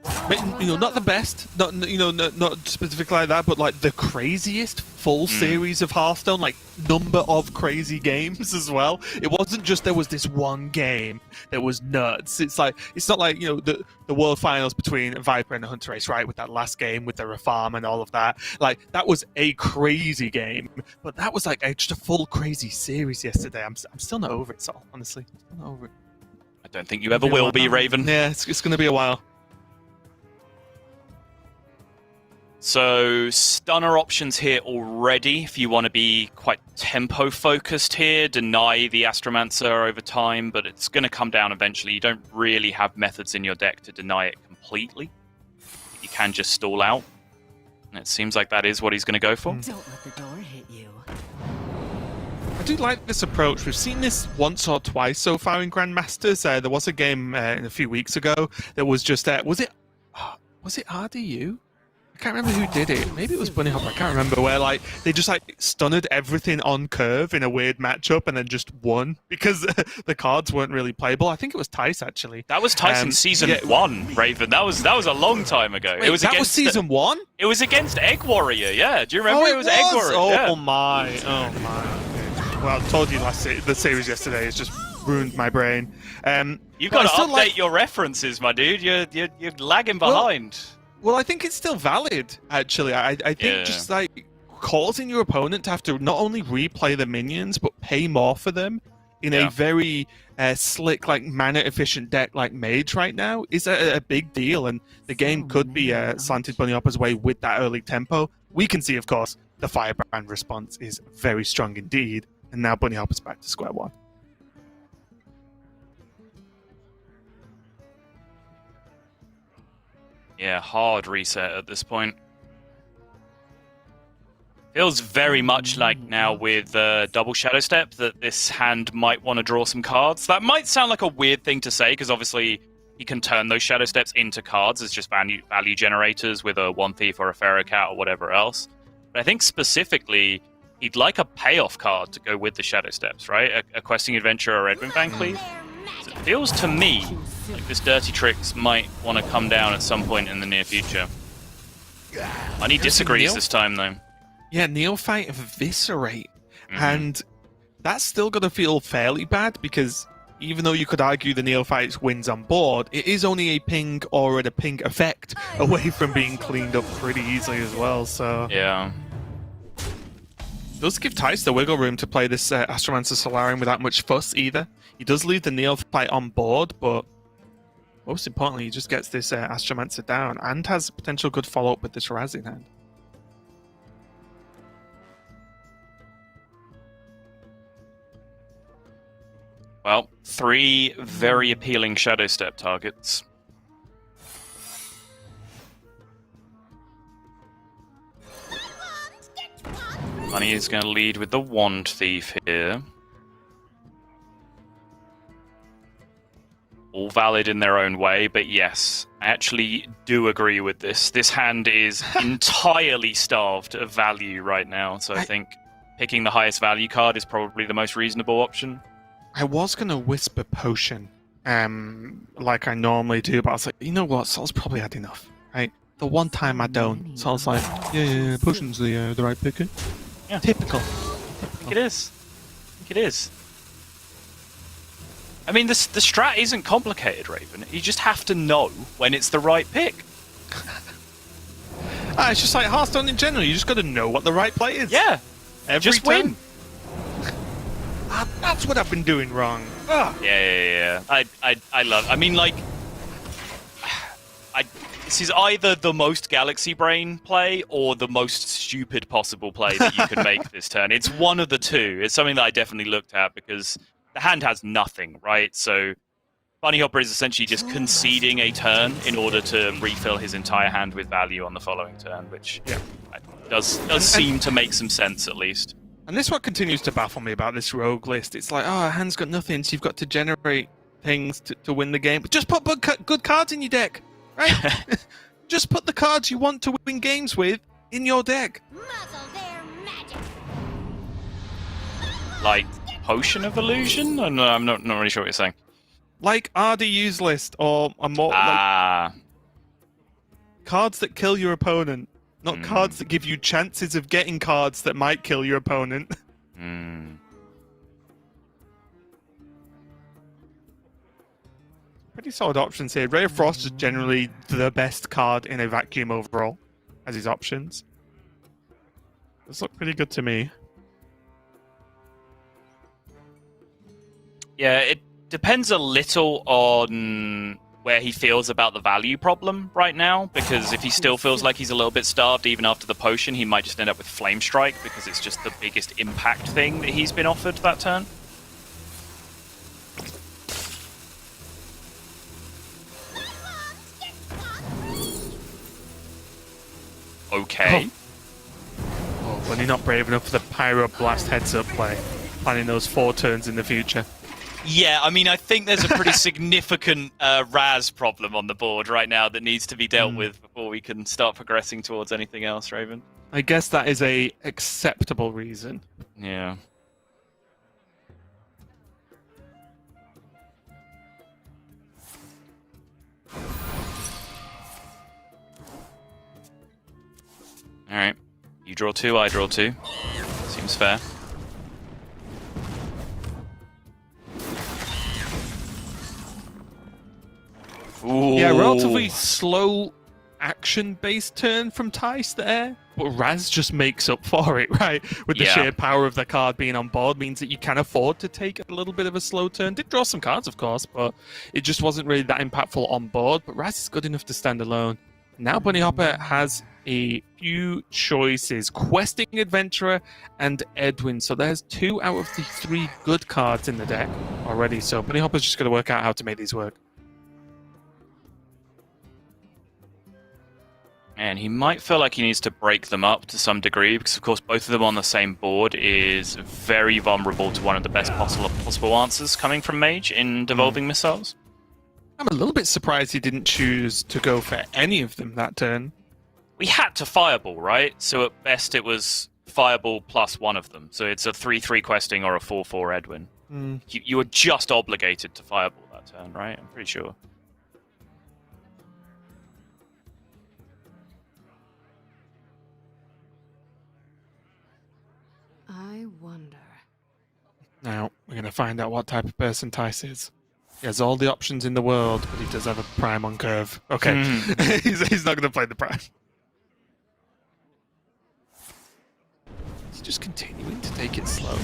But, not the best, not specifically like that, but like the craziest full series of Hearthstone, like number of crazy games as well. It wasn't just there was this one game that was nuts. It's not like the world finals between Viper and the Hunter Race, right? With that last game with the Reform and all of that. Like that was a crazy game, but that was like just a full crazy series yesterday. I'm still not over it, so honestly, still not over it. I don't think you ever will be, Raven. Yeah, it's going to be a while. So, stunner options here already if you want to be quite tempo-focused here, deny the Astromancer over time, but it's going to come down eventually. You don't really have methods in your deck to deny it completely. You can just stall out, and it seems like that is what he's going to go for. Don't let the door hit you. I do like this approach. We've seen this once or twice so far in Grandmasters. There was a game a few weeks ago that was just... was it RDU? I can't remember who did it. Maybe it was Bunnyhoppor. I can't remember where they just stunned everything on curve in a weird matchup and then just won because the cards weren't really playable. I think it was Thijs actually. That was Thijs in season 1, Raven. That was a long time ago. Wait, was season 1? It was against Egg Warrior. Yeah, do you remember? It was Egg Warrior. Oh my! Okay. Well, I told you the series yesterday has just ruined my brain. You've got to update your references, my dude. You're lagging behind. Well, I think it's still valid, actually. I think just causing your opponent to have to not only replay the minions, but pay more for them in a very slick, mana-efficient deck like Mage right now is a big deal, and the game could be slanted Bunnyhoppor's way with that early tempo. We can see, of course, the Firebrand response is very strong indeed, and now Bunnyhoppor's back to square one. Yeah, hard reset at this point. Feels very much like now with double Shadow Step that this hand might want to draw some cards. That might sound like a weird thing to say because obviously he can turn those Shadow Steps into cards as just value generators with a One Thief or a Ferrocat or whatever else. But I think specifically he'd like a payoff card to go with the Shadow Steps, right? A Questing Adventure or Edwin Van Cleave. So it feels to me like this Dirty Tricks might want to come down at some point in the near future. Money disagrees this time, though. Yeah, Neophyte Eviscerate. And that's still going to feel fairly bad because even though you could argue the Neophyte's wins on board, it is only a ping or a ping effect away from being cleaned up pretty easily as well, so... Yeah. It does give Thijs the wiggle room to play this Astromancer Solarium without much fuss either. He does leave the Neophyte on board, but most importantly, he just gets this Astromancer down and has a potential good follow-up with this Raz in hand. Well, 3 very appealing Shadow Step targets. Money is going to lead with the Wand Thief here. All valid in their own way, but yes, I actually do agree with this. This hand is entirely starved of value right now, so I think picking the highest value card is probably the most reasonable option. I was going to whisper Potion, like I normally do, but I was like, you know what, Sol's probably had enough, right? The one time I don't, Sol's like, yeah, Potion's the right pick. Yeah. Typical. I think it is. I mean, the strat isn't complicated, Raven. You just have to know when it's the right pick. It's just like Hearthstone in general. You just got to know what the right play is. Yeah. Every just time. win. That's what I've been doing wrong. Yeah. I love... I mean, like... This is either the most Galaxy Brain play or the most stupid possible play that you can make this turn. It's one of the two. It's something that I definitely looked at because the hand has nothing, right? So Bunnyhoppor is essentially just conceding a turn in order to refill his entire hand with value on the following turn, which does seem to make some sense at least. And this is what continues to baffle me about this rogue list. It's like, a hand's got nothing, so you've got to generate things to win the game. But just put good cards in your deck, right? Just put the cards you want to win games with in your deck. Like Potion of Illusion? Oh, no, I'm not really sure what you're saying. Like RDU's list, or a more... cards that kill your opponent, not cards that give you chances of getting cards that might kill your opponent. Pretty solid options here. Ray of Frost is generally the best card in a vacuum overall, as his options. Those look pretty good to me. Yeah, it depends a little on where he feels about the value problem right now, because if he still feels like he's a little bit starved even after the potion, he might just end up with Flame Strike because it's just the biggest impact thing that he's been offered that turn. Okay. Oh, but he's not brave enough for the Pyro Blast heads-up play, planning those 4 turns in the future. Yeah, I mean, I think there's a pretty significant Raz problem on the board right now that needs to be dealt with before we can start progressing towards anything else, Raven. I guess that is a acceptable reason. Yeah. Alright. You draw 2, I draw 2. Seems fair. Ooh. Yeah, relatively slow action-based turn from Thijs there, but Raz just makes up for it, right? With the sheer power of the card being on board means that you can afford to take a little bit of a slow turn. Did draw some cards, of course, but it just wasn't really that impactful on board. But Raz is good enough to stand alone. Now Bunnyhoppor has a few choices: Questing Adventurer and Edwin. So there's 2 out of the 3 good cards in the deck already. So Bunnyhopper's just going to work out how to make these work. And he might feel like he needs to break them up to some degree, because of course both of them on the same board is very vulnerable to one of the best possible answers coming from Mage in Devolving Missiles. I'm a little bit surprised he didn't choose to go for any of them that turn. We had to Fireball, right? So at best it was Fireball plus one of them. So it's a 3-3 questing or a 4-4 Edwin. You were just obligated to Fireball that turn, right? I'm pretty sure. I wonder. Now, we're going to find out what type of person Thijs is. He has all the options in the world, but he does have a Prime on curve. Okay, he's not going to play the Prime. He's just continuing to take it slow.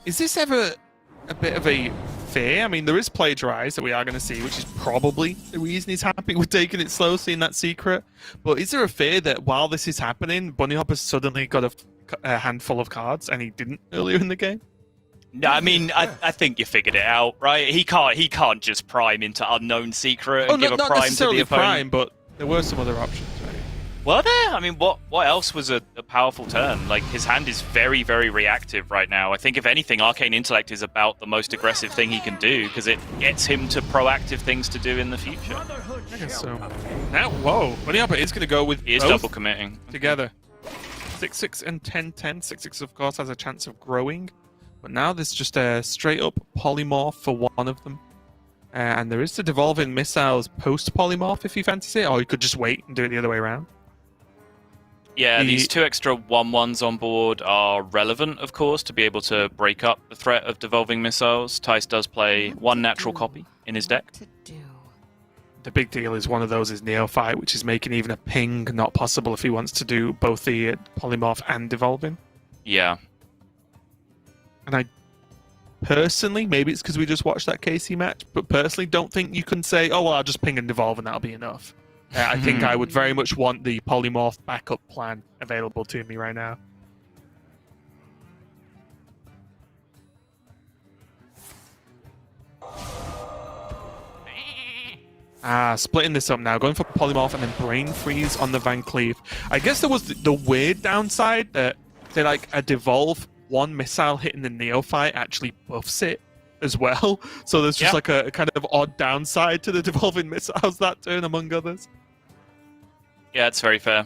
Is this ever a bit of a fear? I mean, there is Plagiarize that we are going to see, which is probably the reason he's happy with taking it slow, seeing that secret. But is there a fear that while this is happening, Bunnyhopper's suddenly got a handful of cards and he didn't earlier in the game? No, I mean, I think you figured it out, right? He can't just prime into Unknown Secret and give a not prime to necessarily the opponent. prime, but there were some other options, right? Were there? I mean, what else was a powerful turn? Like, his hand is very, very reactive right now. I think, if anything, Arcane Intellect is about the most aggressive thing he can do, because it gets him to proactive things to do in the future. I guess so. Now, whoa, Bunnyhopper is going to go with He is both double committing. together. 6-6 and 10-10. 6-6, of course, has a chance of growing. But now there's just a straight-up polymorph for one of them. And there is the Devolving Missiles post-polymorph if he fancies it, or he could just wait and do it the other way around. Yeah, these 2 extra 1/1s on board are relevant, of course, to be able to break up the threat of Devolving Missiles. Thijs does play 1 natural copy in his deck. The big deal is one of those is Neophyte, which is making even a ping not possible if he wants to do both the polymorph and Devolving. Yeah. And I personally, maybe it's because we just watched that KC match, but personally don't think you can say, oh, well, I'll just ping and devolve and that'll be enough. I think I would very much want the polymorph backup plan available to me right now. Splitting this up now, going for polymorph and then brain freeze on the Van Cleave. I guess there was the weird downside that, say, like a devolve, 1 missile hitting the Neophyte actually buffs it as well. So there's just like a kind of odd downside to the Devolving Missiles that turn, among others. Yeah, it's very fair.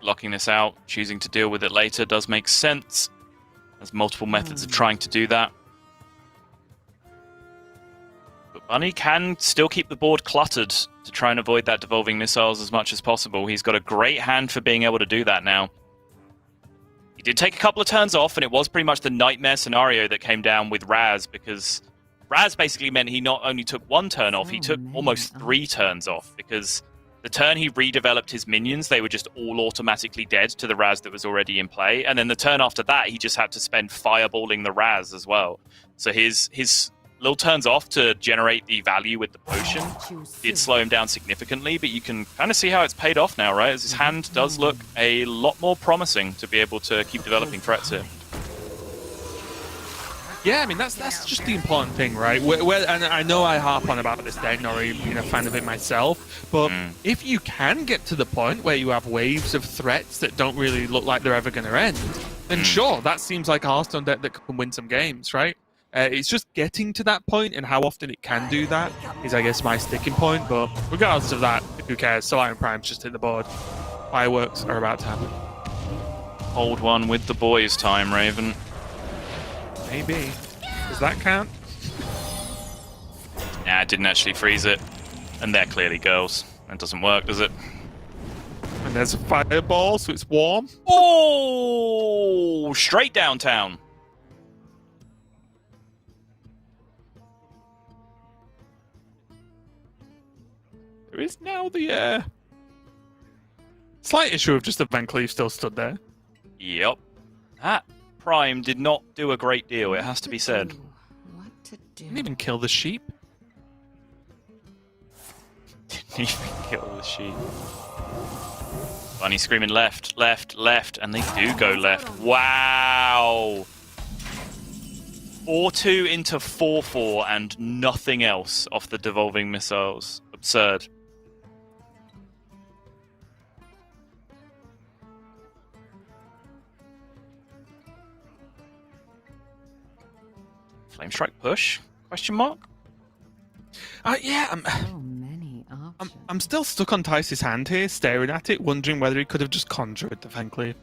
Locking this out, choosing to deal with it later does make sense. There's multiple methods of trying to do that. But Bunny can still keep the board cluttered to try and avoid that devolving missiles as much as possible. He's got a great hand for being able to do that now. He did take a couple of turns off, and it was pretty much the nightmare scenario that came down with Raz, because Raz basically meant he not only took one turn off, he took almost 3 turns off, because the turn he redeveloped his minions, they were just all automatically dead to the Raz that was already in play, and then the turn after that, he just had to spend fireballing the Raz as well. So his little turns off to generate the value with the potion did slow him down significantly, but you can kind of see how it's paid off now, right? As his hand does look a lot more promising to be able to keep developing threats here. Yeah, I mean, that's just the important thing, right? And I know I harp on about this deck, not really being a fan of it myself, but if you can get to the point where you have waves of threats that don't really look like they're ever going to end, then sure, that seems like a Hearthstone deck that can win some games, right? It's just getting to that point, and how often it can do that is, I guess, my sticking point. But regardless of that, who cares? Solar and Prime's just hit the board. Fireworks are about to happen. Hold one with the boys time, Raven. Maybe. Does that count? Nah, it didn't actually freeze it. And they're clearly girls. That doesn't work, does it? And there's a fireball, so it's warm. Oh! Straight downtown. There is now the slight issue of just the Van Cleef still stood there. Yep. That Prime did not do a great deal, it has to be said. What to do? Didn't even kill the sheep. Didn't even kill the sheep. Bunny screaming left, left, left, and they do go left. Wow! 4-2 into 4-4 and nothing else off the devolving missiles. Absurd. Flame strike push? Question mark? Yeah, So many options. I'm still stuck on Thijs' hand here, staring at it, wondering whether he could have just conjured the Van Cleef.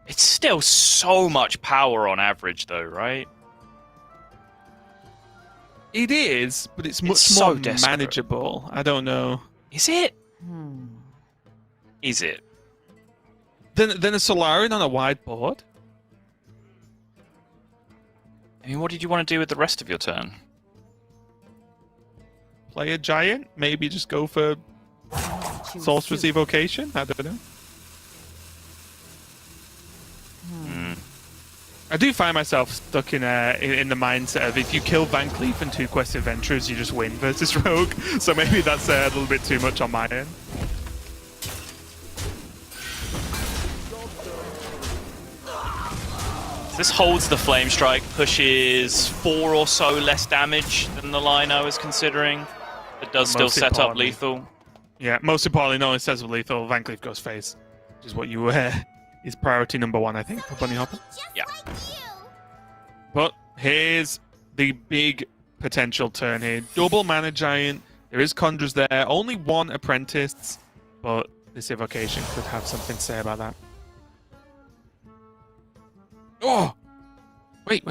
It's still so much power on average, though, right? It is, but it's much so more desperate. manageable. I don't know. Is it? Hmm. Is it? Then a Solarian on a wide board? I mean, what did you want to do with the rest of your turn? Play a giant? Maybe just go for Choose Sorcerer's two. Evocation? I don't know. I do find myself stuck in the mindset of if you kill Van Cleef and 2 Quest Adventurers, you just win versus Rogue. So maybe that's a little bit too much on my end. This holds the Flame Strike, pushes 4 or so less damage than the line I was considering. It does still Most set up importantly- lethal. Yeah, most importantly, no one says with lethal, Van Cleef goes face, which is what you is priority number 1, I think, for Bunnyhoppor. Yeah. But here's the big potential turn here. Double Mana Giant. There is Conjurers there. Only 1 Apprentice, but this Evocation could have something to say about that. Oh! Wait.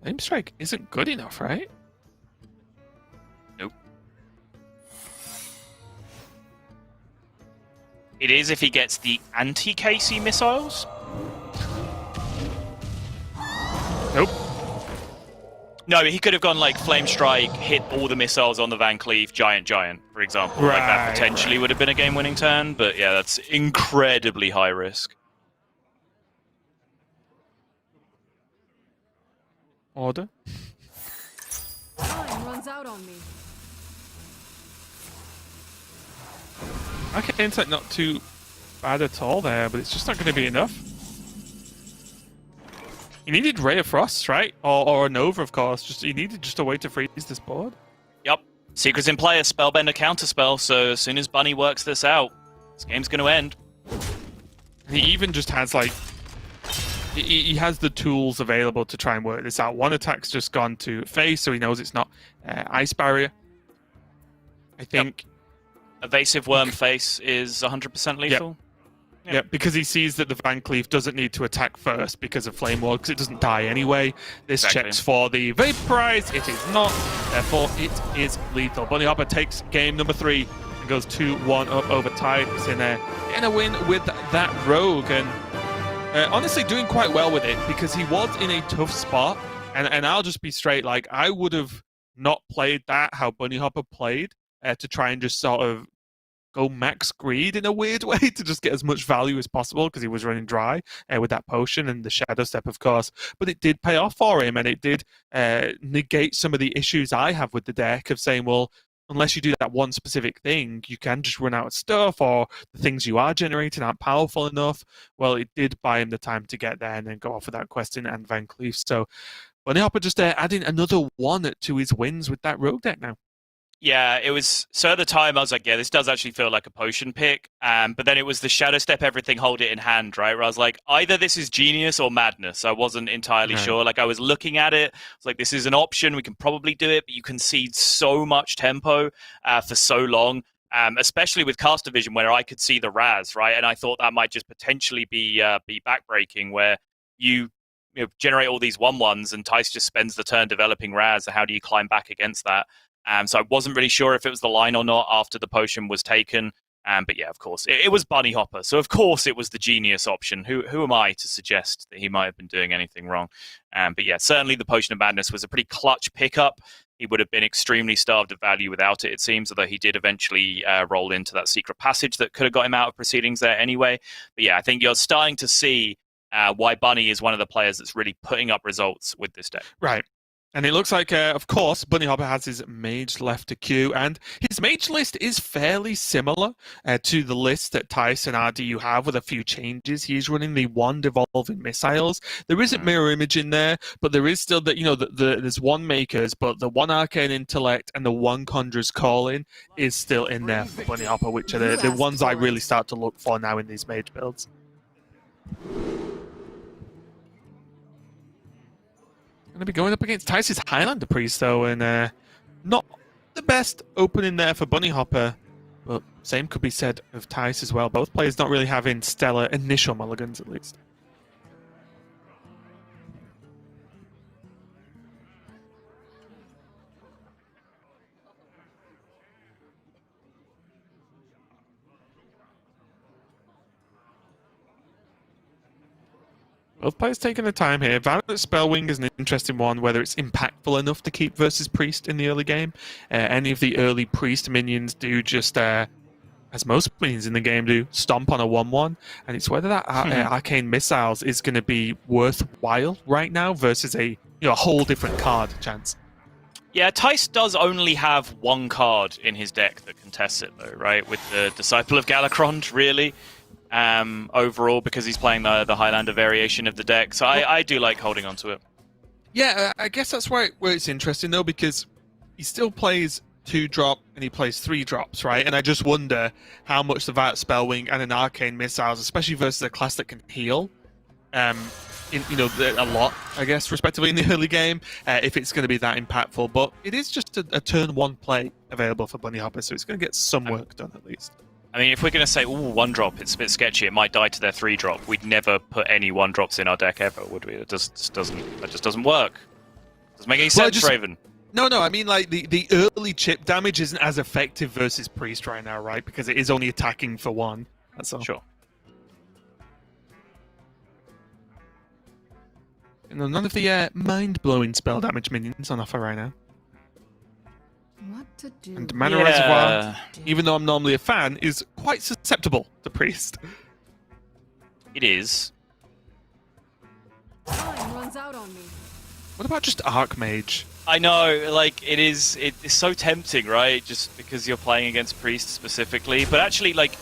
Flame Strike isn't good enough, right? Nope. It is if he gets the anti-KC missiles. Nope. No, he could have gone like Flame Strike, hit all the missiles on the Van Cleef, Giant, for example. Like that Right, potentially would have been a game-winning turn, but yeah, that's incredibly high risk. Order. Time runs out on me. Okay, it's like not too bad at all there, but it's just not going to be enough. You needed Ray of Frost, right? Or a Nova, of course. You needed just a way to freeze this board. Yep. Secrets in play, a Spellbender counterspell, so as soon as Bunny works this out, this game's going to end. And he even just has, like... He has the tools available to try and work this out. 1 attack's just gone to face, so he knows it's not Ice Barrier. I think... Evasive Worm Face is 100% lethal. Yeah, because he sees that the Van Cleef doesn't need to attack first because of Flame Ward, because it doesn't die anyway. This checks for the Vaporize. It is not. Therefore, it is lethal. Bunnyhoppor takes game number 3 and goes 2-1 up over Thijs in a win with that Rogue. And honestly, doing quite well with it because he was in a tough spot. And I'll just be straight, like, I would have not played that how Bunnyhoppor played to try and just sort of go max greed in a weird way to just get as much value as possible because he was running dry with that potion and the Shadow Step, of course. But it did pay off for him, and it did negate some of the issues I have with the deck of saying, well, unless you do that one specific thing, you can just run out of stuff, or the things you are generating aren't powerful enough. Well, it did buy him the time to get there and then go off with that Questing and Van Cleef. So Bunnyhoppor just adding another 1 to his wins with that Rogue deck now. Yeah, it was. So at the time, I was like, yeah, this does actually feel like a potion pick. But then it was the Shadow Step, everything, hold it in hand, right? Where I was like, either this is genius or madness. I wasn't entirely sure. Like, I was looking at it. I was like, this is an option. We can probably do it, but you concede so much tempo for so long, especially with Caster Vision, where I could see the Raz, right? And I thought that might just potentially be backbreaking, where you generate all these 1/1s and Thijs just spends the turn developing Raz. How do you climb back against that? So I wasn't really sure if it was the line or not after the potion was taken. But yeah, of course, it was Bunnyhoppor. So of course it was the genius option. Who am I to suggest that he might have been doing anything wrong? But yeah, certainly the Potion of Madness was a pretty clutch pickup. He would have been extremely starved of value without it, it seems, although he did eventually roll into that secret passage that could have got him out of proceedings there anyway. But yeah, I think you're starting to see why Bunny is one of the players that's really putting up results with this deck. Right. And it looks like, of course, Bunnyhoppor has his Mage left to queue, and his Mage list is fairly similar to the list that Thijs and RDU have, with a few changes. He's running the 1 Devolving Missiles. There isn't Mirror Image in there, but there is still there's 1 Makers, but the 1 Arcane Intellect and the 1 Conjurer's Calling is still in there for Bunnyhoppor, which are the ones I really start to look for now in these Mage builds. Going to be going up against Thijs' Highlander Priest, though, and not the best opening there for Bunnyhoppor. But same could be said of Thijs as well. Both players not really having stellar initial mulligans, at least. Both players taking the time here. Violet Spellwing is an interesting one, whether it's impactful enough to keep versus Priest in the early game. Any of the early Priest minions do just, as most minions in the game do, stomp on a 1/1. And it's whether that Arcane Missiles is going to be worthwhile right now versus a whole different card chance. Yeah, Thijs does only have 1 card in his deck that contests it, though, right? With the Disciple of Galakrond, really. Overall, because he's playing the Highlander variation of the deck. So I do like holding on to it. Yeah, I guess that's where it's interesting, though, because he still plays 2-drop and he plays 3-drops, right? And I just wonder how much the Violet Spellwing and an Arcane Missiles, especially versus a class that can heal, a lot, I guess, respectively in the early game, if it's going to be that impactful. But it is just a turn 1 play available for Bunnyhoppor, so it's going to get some work done at least. I mean, if we're going to say, 1-drop, it's a bit sketchy, it might die to their 3-drop, we'd never put any 1-drops in our deck ever, would we? That just doesn't work. Doesn't make any sense, Raven. No, I mean, like, the early chip damage isn't as effective versus Priest right now, right? Because it is only attacking for 1. That's all. Sure. And none of the mind-blowing spell damage minions on offer right now. What to do? And Mana Reservoir, even though I'm normally a fan, is quite susceptible to Priest. It is. Time runs out on me. What about just Archmage? I know, like, it's so tempting, right? Just because you're playing against Priest specifically. But actually, like,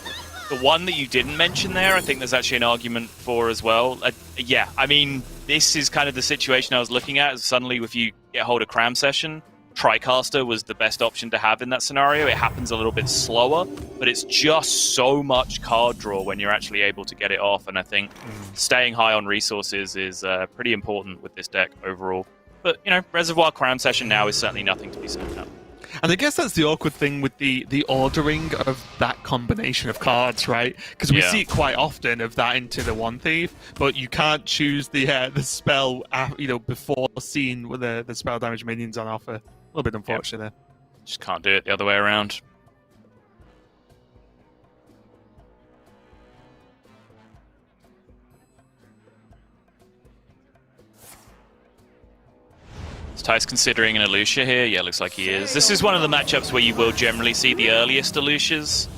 the one that you didn't mention there, I think there's actually an argument for as well. Yeah, I mean, this is kind of the situation I was looking at. Suddenly, if you get hold of Cram Session, Tricaster was the best option to have in that scenario. It happens a little bit slower, but it's just so much card draw when you're actually able to get it off. And I think staying high on resources is pretty important with this deck overall. But, Reservoir Cram Session now is certainly nothing to be said about. And I guess that's the awkward thing with the ordering of that combination of cards, right? Because we see it quite often of that into the One Thief, but you can't choose the spell, before seeing with the spell damage minions on offer. A little bit unfortunate there. Just can't do it the other way around. Is Thijs considering an Elucia here? Yeah, looks like he is. This is one of the matchups where you will generally see the earliest Elucias,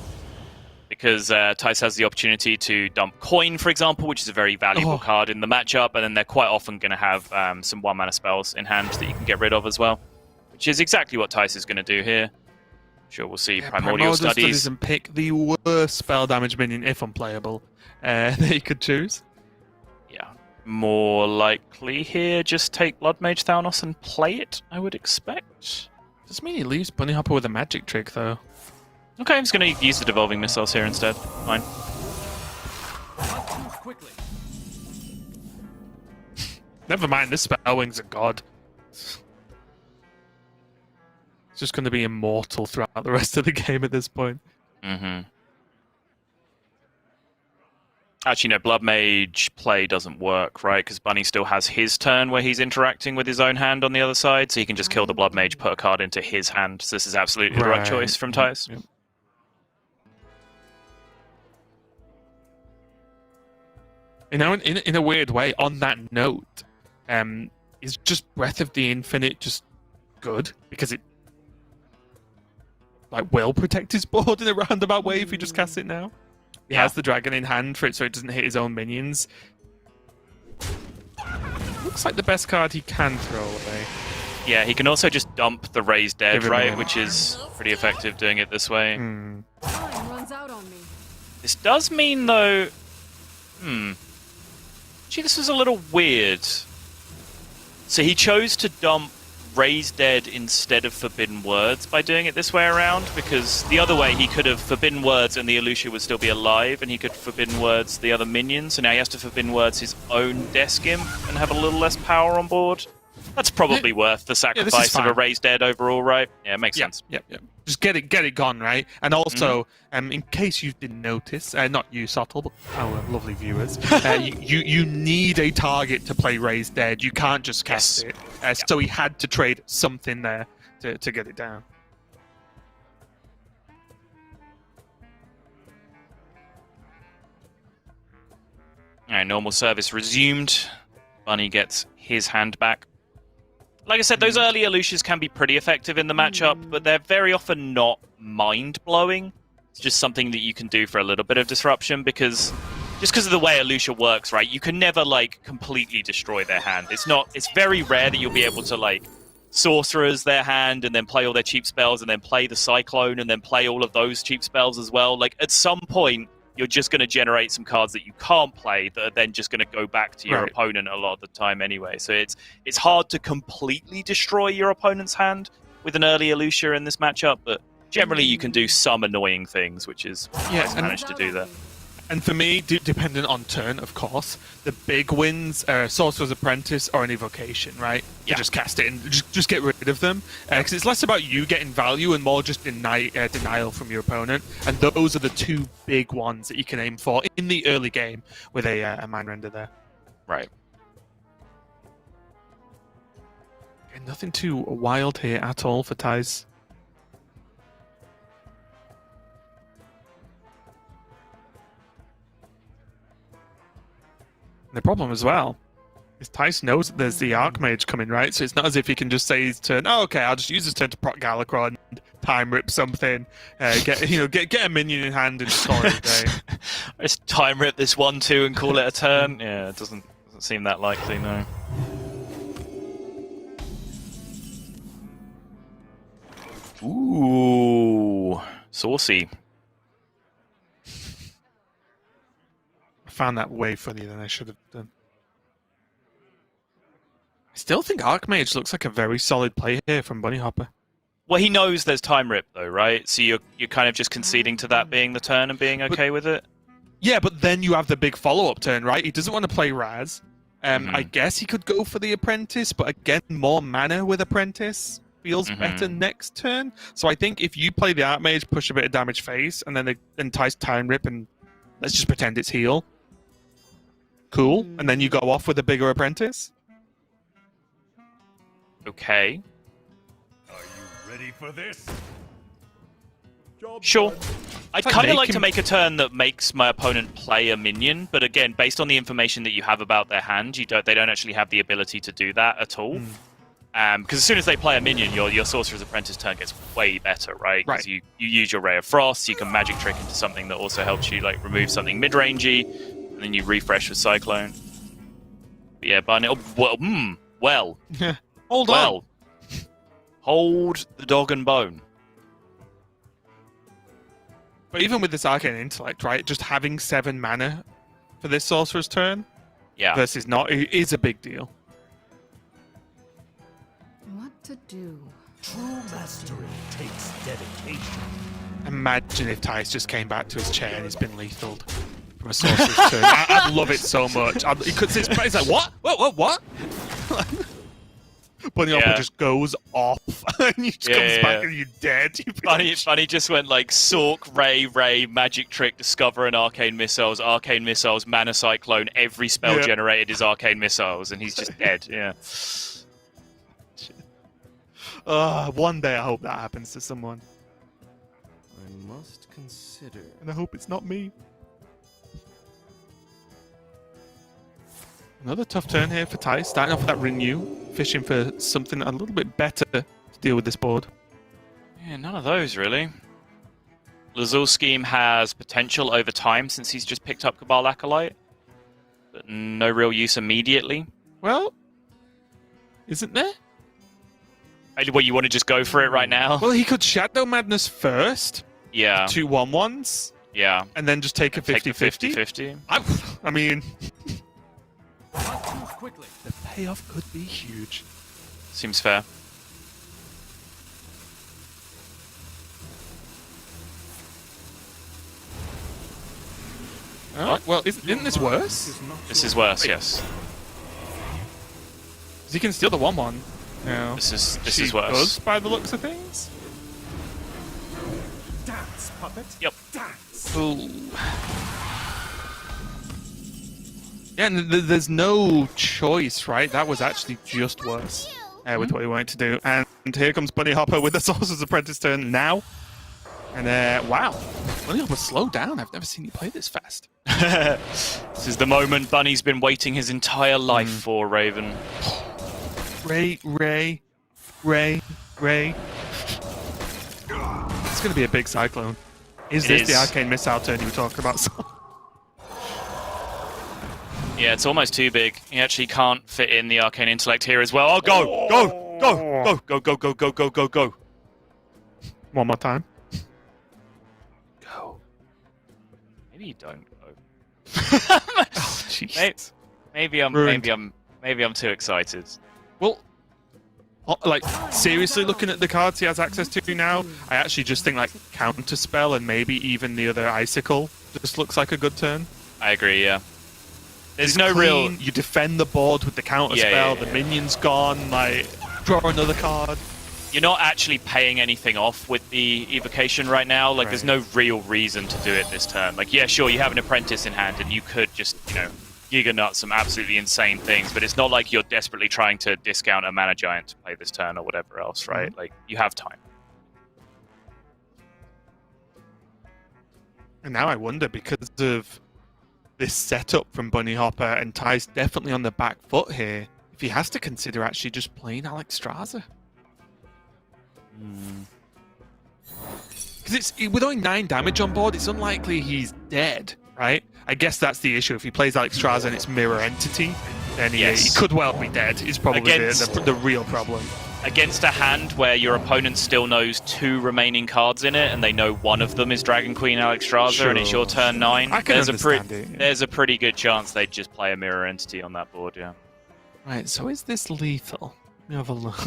because Thijs has the opportunity to dump Coin, for example, which is a very valuable card in the matchup, and then they're quite often going to have some 1-mana spells in hand that you can get rid of as well, which is exactly what Thijs is going to do here. Sure, we'll see Primordial Studies. And pick the worst spell damage minion, if unplayable, that you could choose. Yeah, more likely here, just take Blood Mage Thalnos and play it, I would expect. Does mean he leaves Bunnyhoppor with a magic trick, though. Okay, I'm just going to use the Devolving Missiles here instead. Fine. Never mind, this Spellwing's a god. It's just going to be immortal throughout the rest of the game at this point. Mm-hmm. Actually, no, Blood Mage play doesn't work, right? Because Bunny still has his turn where he's interacting with his own hand on the other side, so he can just kill the Blood Mage, put a card into his hand. So this is absolutely the right choice from Thijs. Yep. You know, in a weird way, on that note, is just Breath of the Infinite just good? Because it will protect his board in a roundabout way if he just casts it now. He has the dragon in hand for it so it doesn't hit his own minions. Looks like the best card he can throw away. Yeah, he can also just dump the Raised Dead, right? Which is pretty effective doing it this way. Time runs out on me. This does mean, though... Gee, this is a little weird. So he chose to dump Raised Dead instead of Forbidden Words by doing it this way around, because the other way he could have Forbidden Words and the Elucia would still be alive, and he could Forbidden Words the other minions, so now he has to Forbidden Words his own Desk Imp and have a little less power on board. That's probably worth the sacrifice of a Raised Dead overall, right? Yeah, it makes sense. Yep. Just get it gone, right? And also, in case you didn't notice, not you, Subtle, but our lovely viewers, you need a target to play Raised Dead. You can't just cast it. So he had to trade something there to get it down. Alright, normal service resumed. Bunny gets his hand back. Like I said, those early Elucias can be pretty effective in the matchup, but they're very often not mind-blowing. It's just something that you can do for a little bit of disruption, because of the way Elucia works, right? You can never, completely destroy their hand. It's very rare that you'll be able to, Sorcerers their hand, and then play all their cheap spells, and then play the Cyclone, and then play all of those cheap spells as well. At some point, you're just going to generate some cards that you can't play that are then just going to go back to your opponent a lot of the time anyway. So it's hard to completely destroy your opponent's hand with an early Elucia in this matchup, but generally you can do some annoying things, which is Thijs managed to do there. And for me, dependent on turn, of course, the big wins are Sorcerer's Apprentice or an Evocation, right? You just cast it and just get rid of them. Because it's less about you getting value and more just denial from your opponent. And those are the two big ones that you can aim for in the early game with a Mind Render there. Right. Okay, nothing too wild here at all for Thijs. And the problem as well is Thijs knows that there's the Archmage coming, right? So it's not as if he can just say his turn, oh, okay, I'll just use his turn to proc Galakron, time rip something, get a minion in hand and score it day. Just time rip this 1-2 and call it a turn? Yeah, it doesn't seem that likely, no. Ooh, saucy. I found that way funnier than I should have done. I still think Archmage looks like a very solid play here from Bunnyhoppor. Well, he knows there's time rip though, right? So you're kind of just conceding to that being the turn and being okay with it? Yeah, but then you have the big follow-up turn, right? He doesn't want to play Raz. I guess he could go for the Apprentice, but again, more mana with Apprentice. feels better next turn. So I think if you play the Archmage, push a bit of damage face, and then entice Time Rip, and let's just pretend it's heal. Cool. And then you go off with a bigger apprentice. Okay. Are you ready for this? Sure. I'd like kind of make like to him- make a turn that makes my opponent play a minion, but again, based on the information that you have about their hand, they don't actually have the ability to do that at all. Because as soon as they play a minion, your Sorcerer's Apprentice turn gets way better, right? Because you use your Ray of Frost, you can magic trick into something that also helps you like remove something mid-rangey, and then you refresh with Cyclone. But yeah, Bunny. Oh, well. Hold on. Well. Hold the dog and bone. But even with this Arcane Intellect, right, just having 7 mana for this Sorcerer's turn Yeah. versus not is a big deal. What to do? True mastery takes dedication. Imagine if Thijs just came back to his chair and he's been lethaled from a Sorcerer's turn. I'd love it so much. He could sit, he's like, what? What? Bunnyhoppor just goes off, and he just comes back and you're dead. Bunny just went like Sork, Ray, Magic Trick, Discover, and Arcane Missiles, Mana Cyclone. Every spell generated is Arcane Missiles, and he's just dead. Yeah. One day I hope that happens to someone. I must consider. And I hope it's not me. Another tough turn here for Thijs, starting off with that Renew, fishing for something a little bit better to deal with this board. Yeah, none of those, really. Lazul's scheme has potential over time since he's just picked up Cabal Acolyte, but no real use immediately. Well, isn't there? What, you want to just go for it right now? Well, he could Shadow Madness first, Yeah. 2 1/1s, Yeah. and then just take a 50-50. 50-50. I mean, Not too quickly. the payoff could be huge. Seems fair. Well, isn't this worse? This is worse, yes. 'Cause he can steal the 1/1. Now, This is she worse. does, by the looks of things. Dance, puppet. Yep. Dance. Ooh. Yeah, and there's no choice, right? That was actually just worse with what he wanted to do. And here comes Bunnyhoppor with the Sorcerer's Apprentice turn now. And wow, Bunnyhoppor, slow down. I've never seen you play this fast. This is the moment Bunny's been waiting his entire life for, Raven. Ray. It's going to be a big Cyclone. Is this the Arcane Missile turn you were talking about? Yeah, it's almost too big. He actually can't fit in the Arcane Intellect here as well. Oh, go! One more time. Go. Maybe you don't go. Oh, jeez. Maybe I'm too excited. Well, like, seriously looking at the cards he has access to now, I actually just think, like, Counterspell and maybe even the other Icicle just looks like a good turn. I agree, yeah. There's It's no real... clean, you defend the board with the Counterspell, the minion's gone, like, draw another card. You're not actually paying anything off with the evocation right now. Like, there's no real reason to do it this turn. Like, yeah, sure, you have an apprentice in hand, and you could just, giganut some absolutely insane things, but it's not like you're desperately trying to discount a mana giant to play this turn or whatever else, right? Like, you have time. And now I wonder, because of this setup from Bunnyhoppor, and Thijs definitely on the back foot here, if he has to consider actually just playing Alexstrasza. Because with only 9 damage on board, it's unlikely he's dead, right? I guess that's the issue. If he plays Alexstrasza and it's Mirror Entity, then he could well be dead. Is probably the real problem. Against a hand where your opponent still knows 2 remaining cards in it, and they know one of them is Dragon Queen Alexstrasza, and it's your turn 9, I can understand it. There's a pretty good chance they'd just play a Mirror Entity on that board, yeah. Right, so is this lethal? Let me have a look.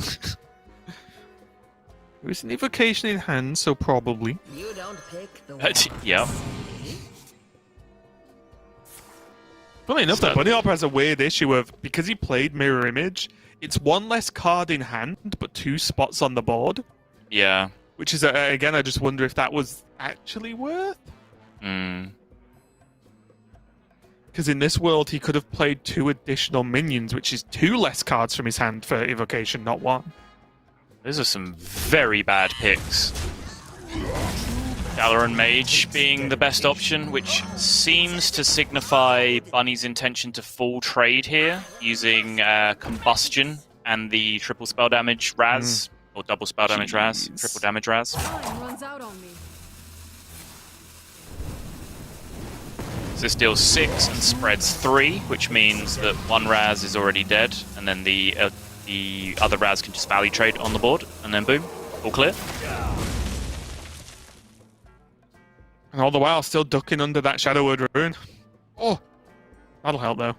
There is an evocation in hand, so probably. You don't pick the one. Yeah. Funny enough, though, Bunnyhoppor has a weird issue of, because he played Mirror Image, it's one less card in hand, but 2 spots on the board. Yeah. Which is, again, I just wonder if that was actually worth. Hmm. Because in this world, he could have played 2 additional minions, which is 2 less cards from his hand for evocation, not 1. Those are some very bad picks. Galar and Mage being the best option, which seems to signify Bunny's intention to full trade here, using Combustion and the triple spell damage Raz, or double spell damage Raz, triple damage Raz. Time runs out on me. So this deals 6 and spreads 3, which means that 1 Raz is already dead, and then the other Raz can just value trade on the board, and then boom, all clear. And all the while, still ducking under that Shadow Word Rune. Oh, that'll help, though.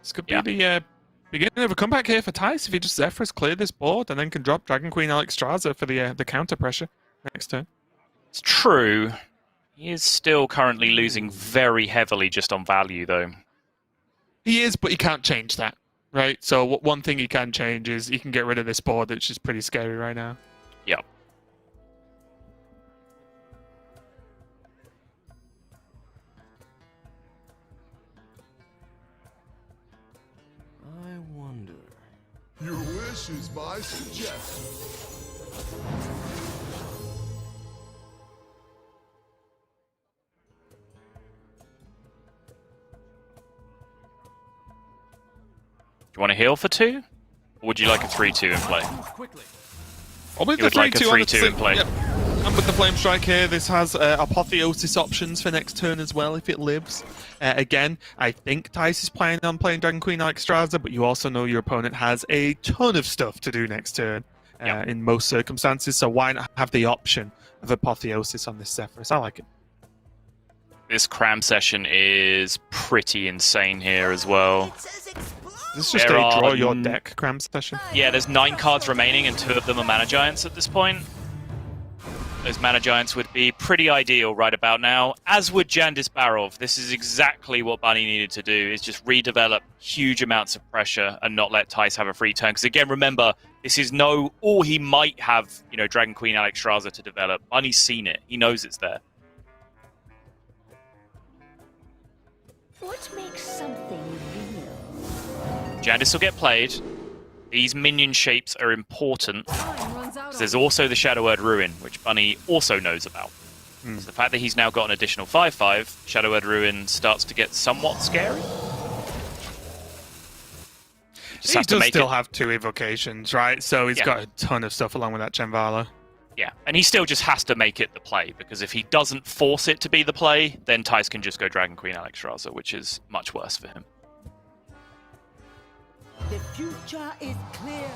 This could be the beginning of a comeback here for Thijs if he just Zephrys clear this board and then can drop Dragon Queen Alexstrasza for the counter pressure next turn. It's true. He is still currently losing very heavily just on value, though. He is, but he can't change that, right? So one thing he can change is he can get rid of this board, which is pretty scary right now. Yeah. I wonder. Your wish is my suggestion. Do you want to heal for 2? Or would you like a 3-2 in play? Quickly. Probably You would like a 3-2 in play. Yep. And with the Flame Strike here, this has Apotheosis options for next turn as well if it lives. Again, I think Thijs is planning on playing Dragon Queen Alexstrasza, but you also know your opponent has a ton of stuff to do next turn in most circumstances, so why not have the option of Apotheosis on this Zephrys? I like it. This cram session is pretty insane here as well. This is just There a are draw your deck cram session. Yeah, there's 9 cards remaining and 2 of them are Mana Giants at this point. Those Mana Giants would be pretty ideal right about now, as would Jandis Barov. This is exactly what Bunny needed to do, is just redevelop huge amounts of pressure and not let Thijs have a free turn. Because again, remember, this is or he might have, Dragon Queen Alexstrasza to develop. Bunny's seen it. He knows it's there. What makes something real? Jandis will get played. These minion shapes are important. Time runs out on There's me. also the Shadow Word Ruin, which Bunny also knows about. So the fact that he's now got an additional 5/5, Shadow Word Ruin starts to get somewhat scary. Just He have to does make still it. have 2 evocations, right? So he's Yeah. got a ton of stuff along with that Chenvala. Yeah, and he still just has to make it the play, because if he doesn't force it to be the play, then Thijs can just go Dragon Queen Alexstrasza, which is much worse for him. The future is clear.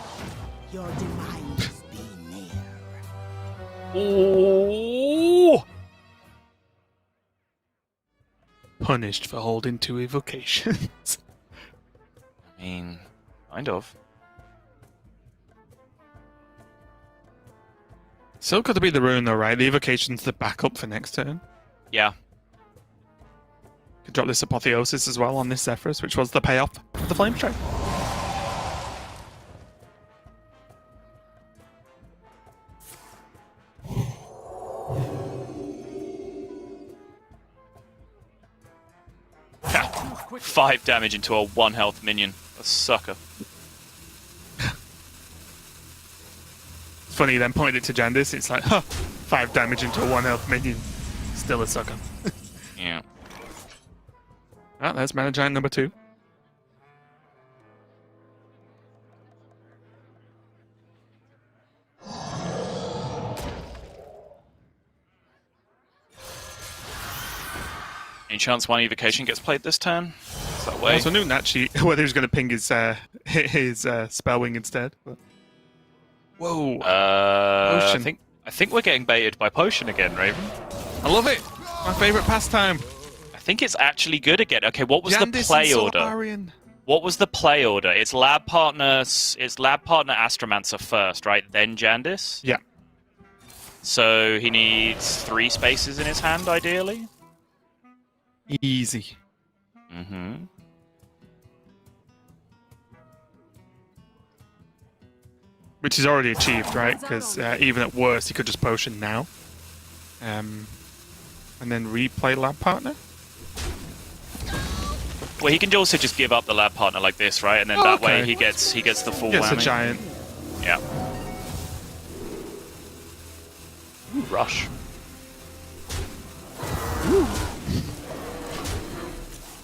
Your demise be near. Ooh! Punished for holding 2 evocations. I mean, kind of. Still got to be the rune though, right? The evocation's the backup for next turn. Yeah. Could drop this Apotheosis as well on this Zephrys, which was the payoff for the Flame Strike. Yeah. 5 damage into a 1 health minion. A sucker. It's funny, you then pointed it to Jandis, it's like, 5 damage into a 1 health minion. Still a sucker. Yeah. Ah, there's Mana Giant number 2. Any chance 1 evocation gets played this turn? Is that way? Also, Newton actually, whether he's going to ping his Spellwing instead. But... Whoa. Potion. I think we're getting baited by Potion again, Raven. I love it. My favourite pastime. I think it's actually good again. Okay, what was Jandis the play and order? Solarian. What was the play order? It's lab partner Astromancer first, right? Then Jandis? Yeah. So he needs 3 spaces in his hand, ideally? Easy. Mm-hmm. which is already achieved, right? Because even at worst, he could just potion now. And then replay lab partner. Well, he can also just give up the lab partner like this, right? And then that way he gets the full Gets whammy. a giant. Yeah. Ooh, rush.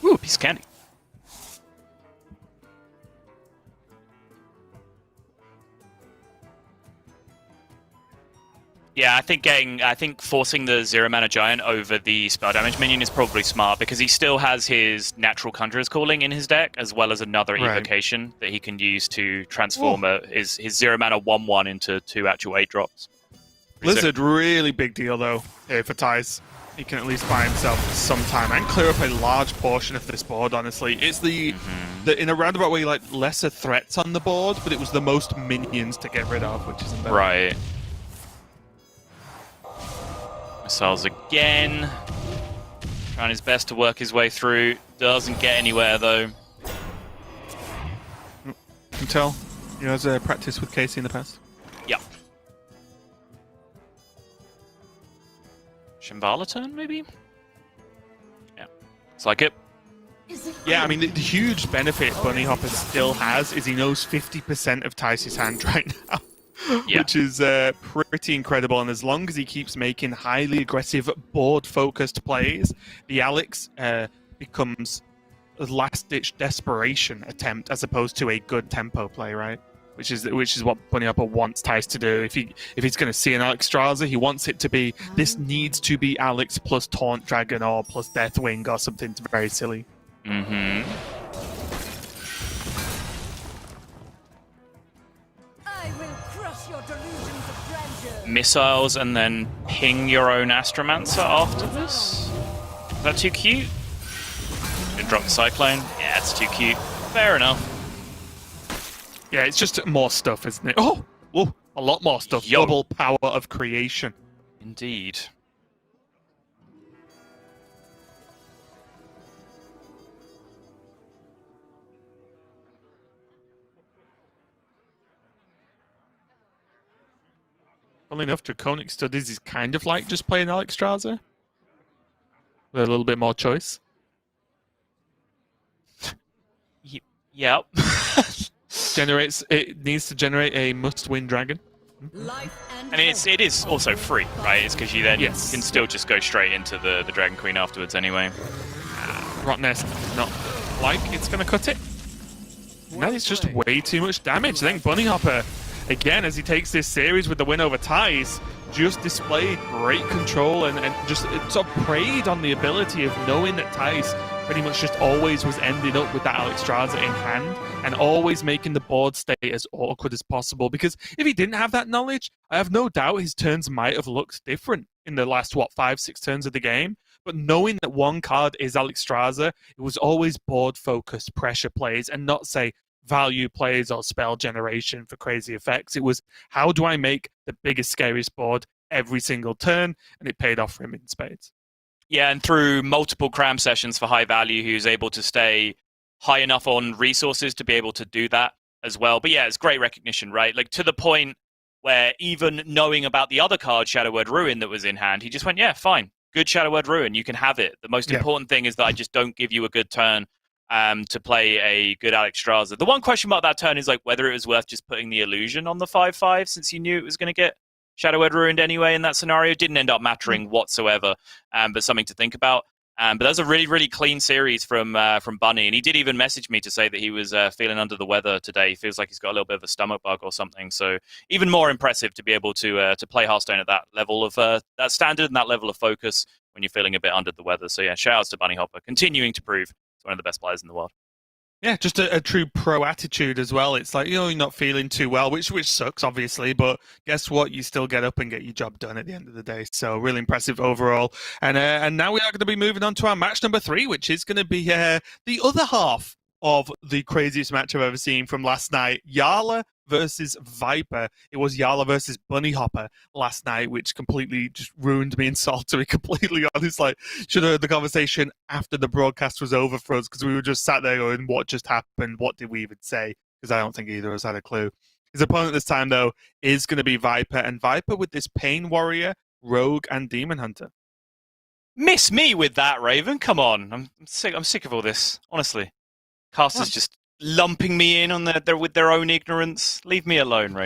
Ooh, piece of candy. Yeah, I think forcing the 0 mana giant over the spell damage minion is probably smart because he still has his natural Conjurer's Calling in his deck, as well as another evocation that he can use to transform his 0 mana 1/1 into 2 actual 8-drops. Blizzard, really big deal though here for Thijs. He can at least buy himself some time and clear up a large portion of this board, honestly. It's the in a roundabout way, like, lesser threats on the board, but it was the most minions to get rid of, which isn't bad. Right. Missiles again. Trying his best to work his way through. Doesn't get anywhere, though. You can tell he has practice with Casey in the past. Yep. Shambhala turn, maybe? Yeah. It's like it. Yeah, I mean, the huge benefit Bunnyhoppor still has is he knows 50% of Thijs' hand right now. Yeah. Which is pretty incredible, and as long as he keeps making highly aggressive, board-focused plays, the Alex becomes a last-ditch desperation attempt as opposed to a good tempo play, right? Which is what Bunnyhoppor wants Thijs to do. If he's going to see an Alex Straza, he wants it to be, this needs to be Alex plus Taunt Dragon or plus Deathwing or something very silly. Mm-hmm. Missiles and then ping your own Astromancer after this? Is that too cute? Should drop the Cyclone? Yeah, it's too cute. Fair enough. Yeah, it's just more stuff, isn't it? Oh, whoa, a lot more stuff. Yo. Double power of creation. Indeed. Funnily enough, Draconic Studies is kind of like just playing Alex Straza. With a little bit more choice. Yep. It needs to generate a must-win dragon. I mean, it is also free, right? It's because you then can still just go straight into the Dragon Queen afterwards anyway. Rot Nest, not like it's going to cut it. That is just way too much damage. I think Bunnyhoppor, again, as he takes this series with the win over Thijs, just displayed great control and just sort of preyed on the ability of knowing that Thijs pretty much just always was ending up with that Alex Straza in hand and always making the board stay as awkward as possible. Because if he didn't have that knowledge, I have no doubt his turns might have looked different in the last, 5-6 turns of the game. But knowing that one card is Alex Straza, it was always board-focused pressure plays and not, say, value plays or spell generation for crazy effects. It was, how do I make the biggest, scariest board every single turn? And it paid off for him in spades. Yeah, and through multiple cram sessions for high value, he was able to stay high enough on resources to be able to do that as well. But yeah, it's great recognition, right? Like, to the point where even knowing about the other card, Shadow Word Ruin, that was in hand, he just went, yeah, fine. Good Shadow Word Ruin, you can have it. The most important thing is that I just don't give you a good turn to play a good Alex Straza. The one question about that turn is like whether it was worth just putting the illusion on the 5/5 since you knew it was going to get Shadow Word Ruined anyway in that scenario. Didn't end up mattering whatsoever, but something to think about. But that's a really, really clean series from Bunny, and he did even message me to say that he was feeling under the weather today. He feels like he's got a little bit of a stomach bug or something. So even more impressive to be able to play Hearthstone at that level of that standard and that level of focus when you're feeling a bit under the weather. So yeah, shout outs to Bunnyhoppor, continuing to prove he's one of the best players in the world. Yeah, just a true pro attitude as well. It's like, you're not feeling too well, which sucks, obviously, but guess what? You still get up and get your job done at the end of the day. So really impressive overall. And now we are going to be moving on to our match number 3, which is going to be the other half of the craziest match I've ever seen from last night. Yala versus Viper. It was Yala versus Bunnyhoppor last night, which completely just ruined me and Salt, to be completely honest. Like, should have heard the conversation after the broadcast was over for us, because we were just sat there going, what just happened? What did we even say? Because I don't think either of us had a clue. His opponent this time, though, is going to be Viper, and Viper with this Pain Warrior, Rogue, and Demon Hunter. Miss me with that, Raven. Come on, I'm sick. I'm sick of all this. Honestly, casters just lumping me in on with their own ignorance. Leave me alone, Raven.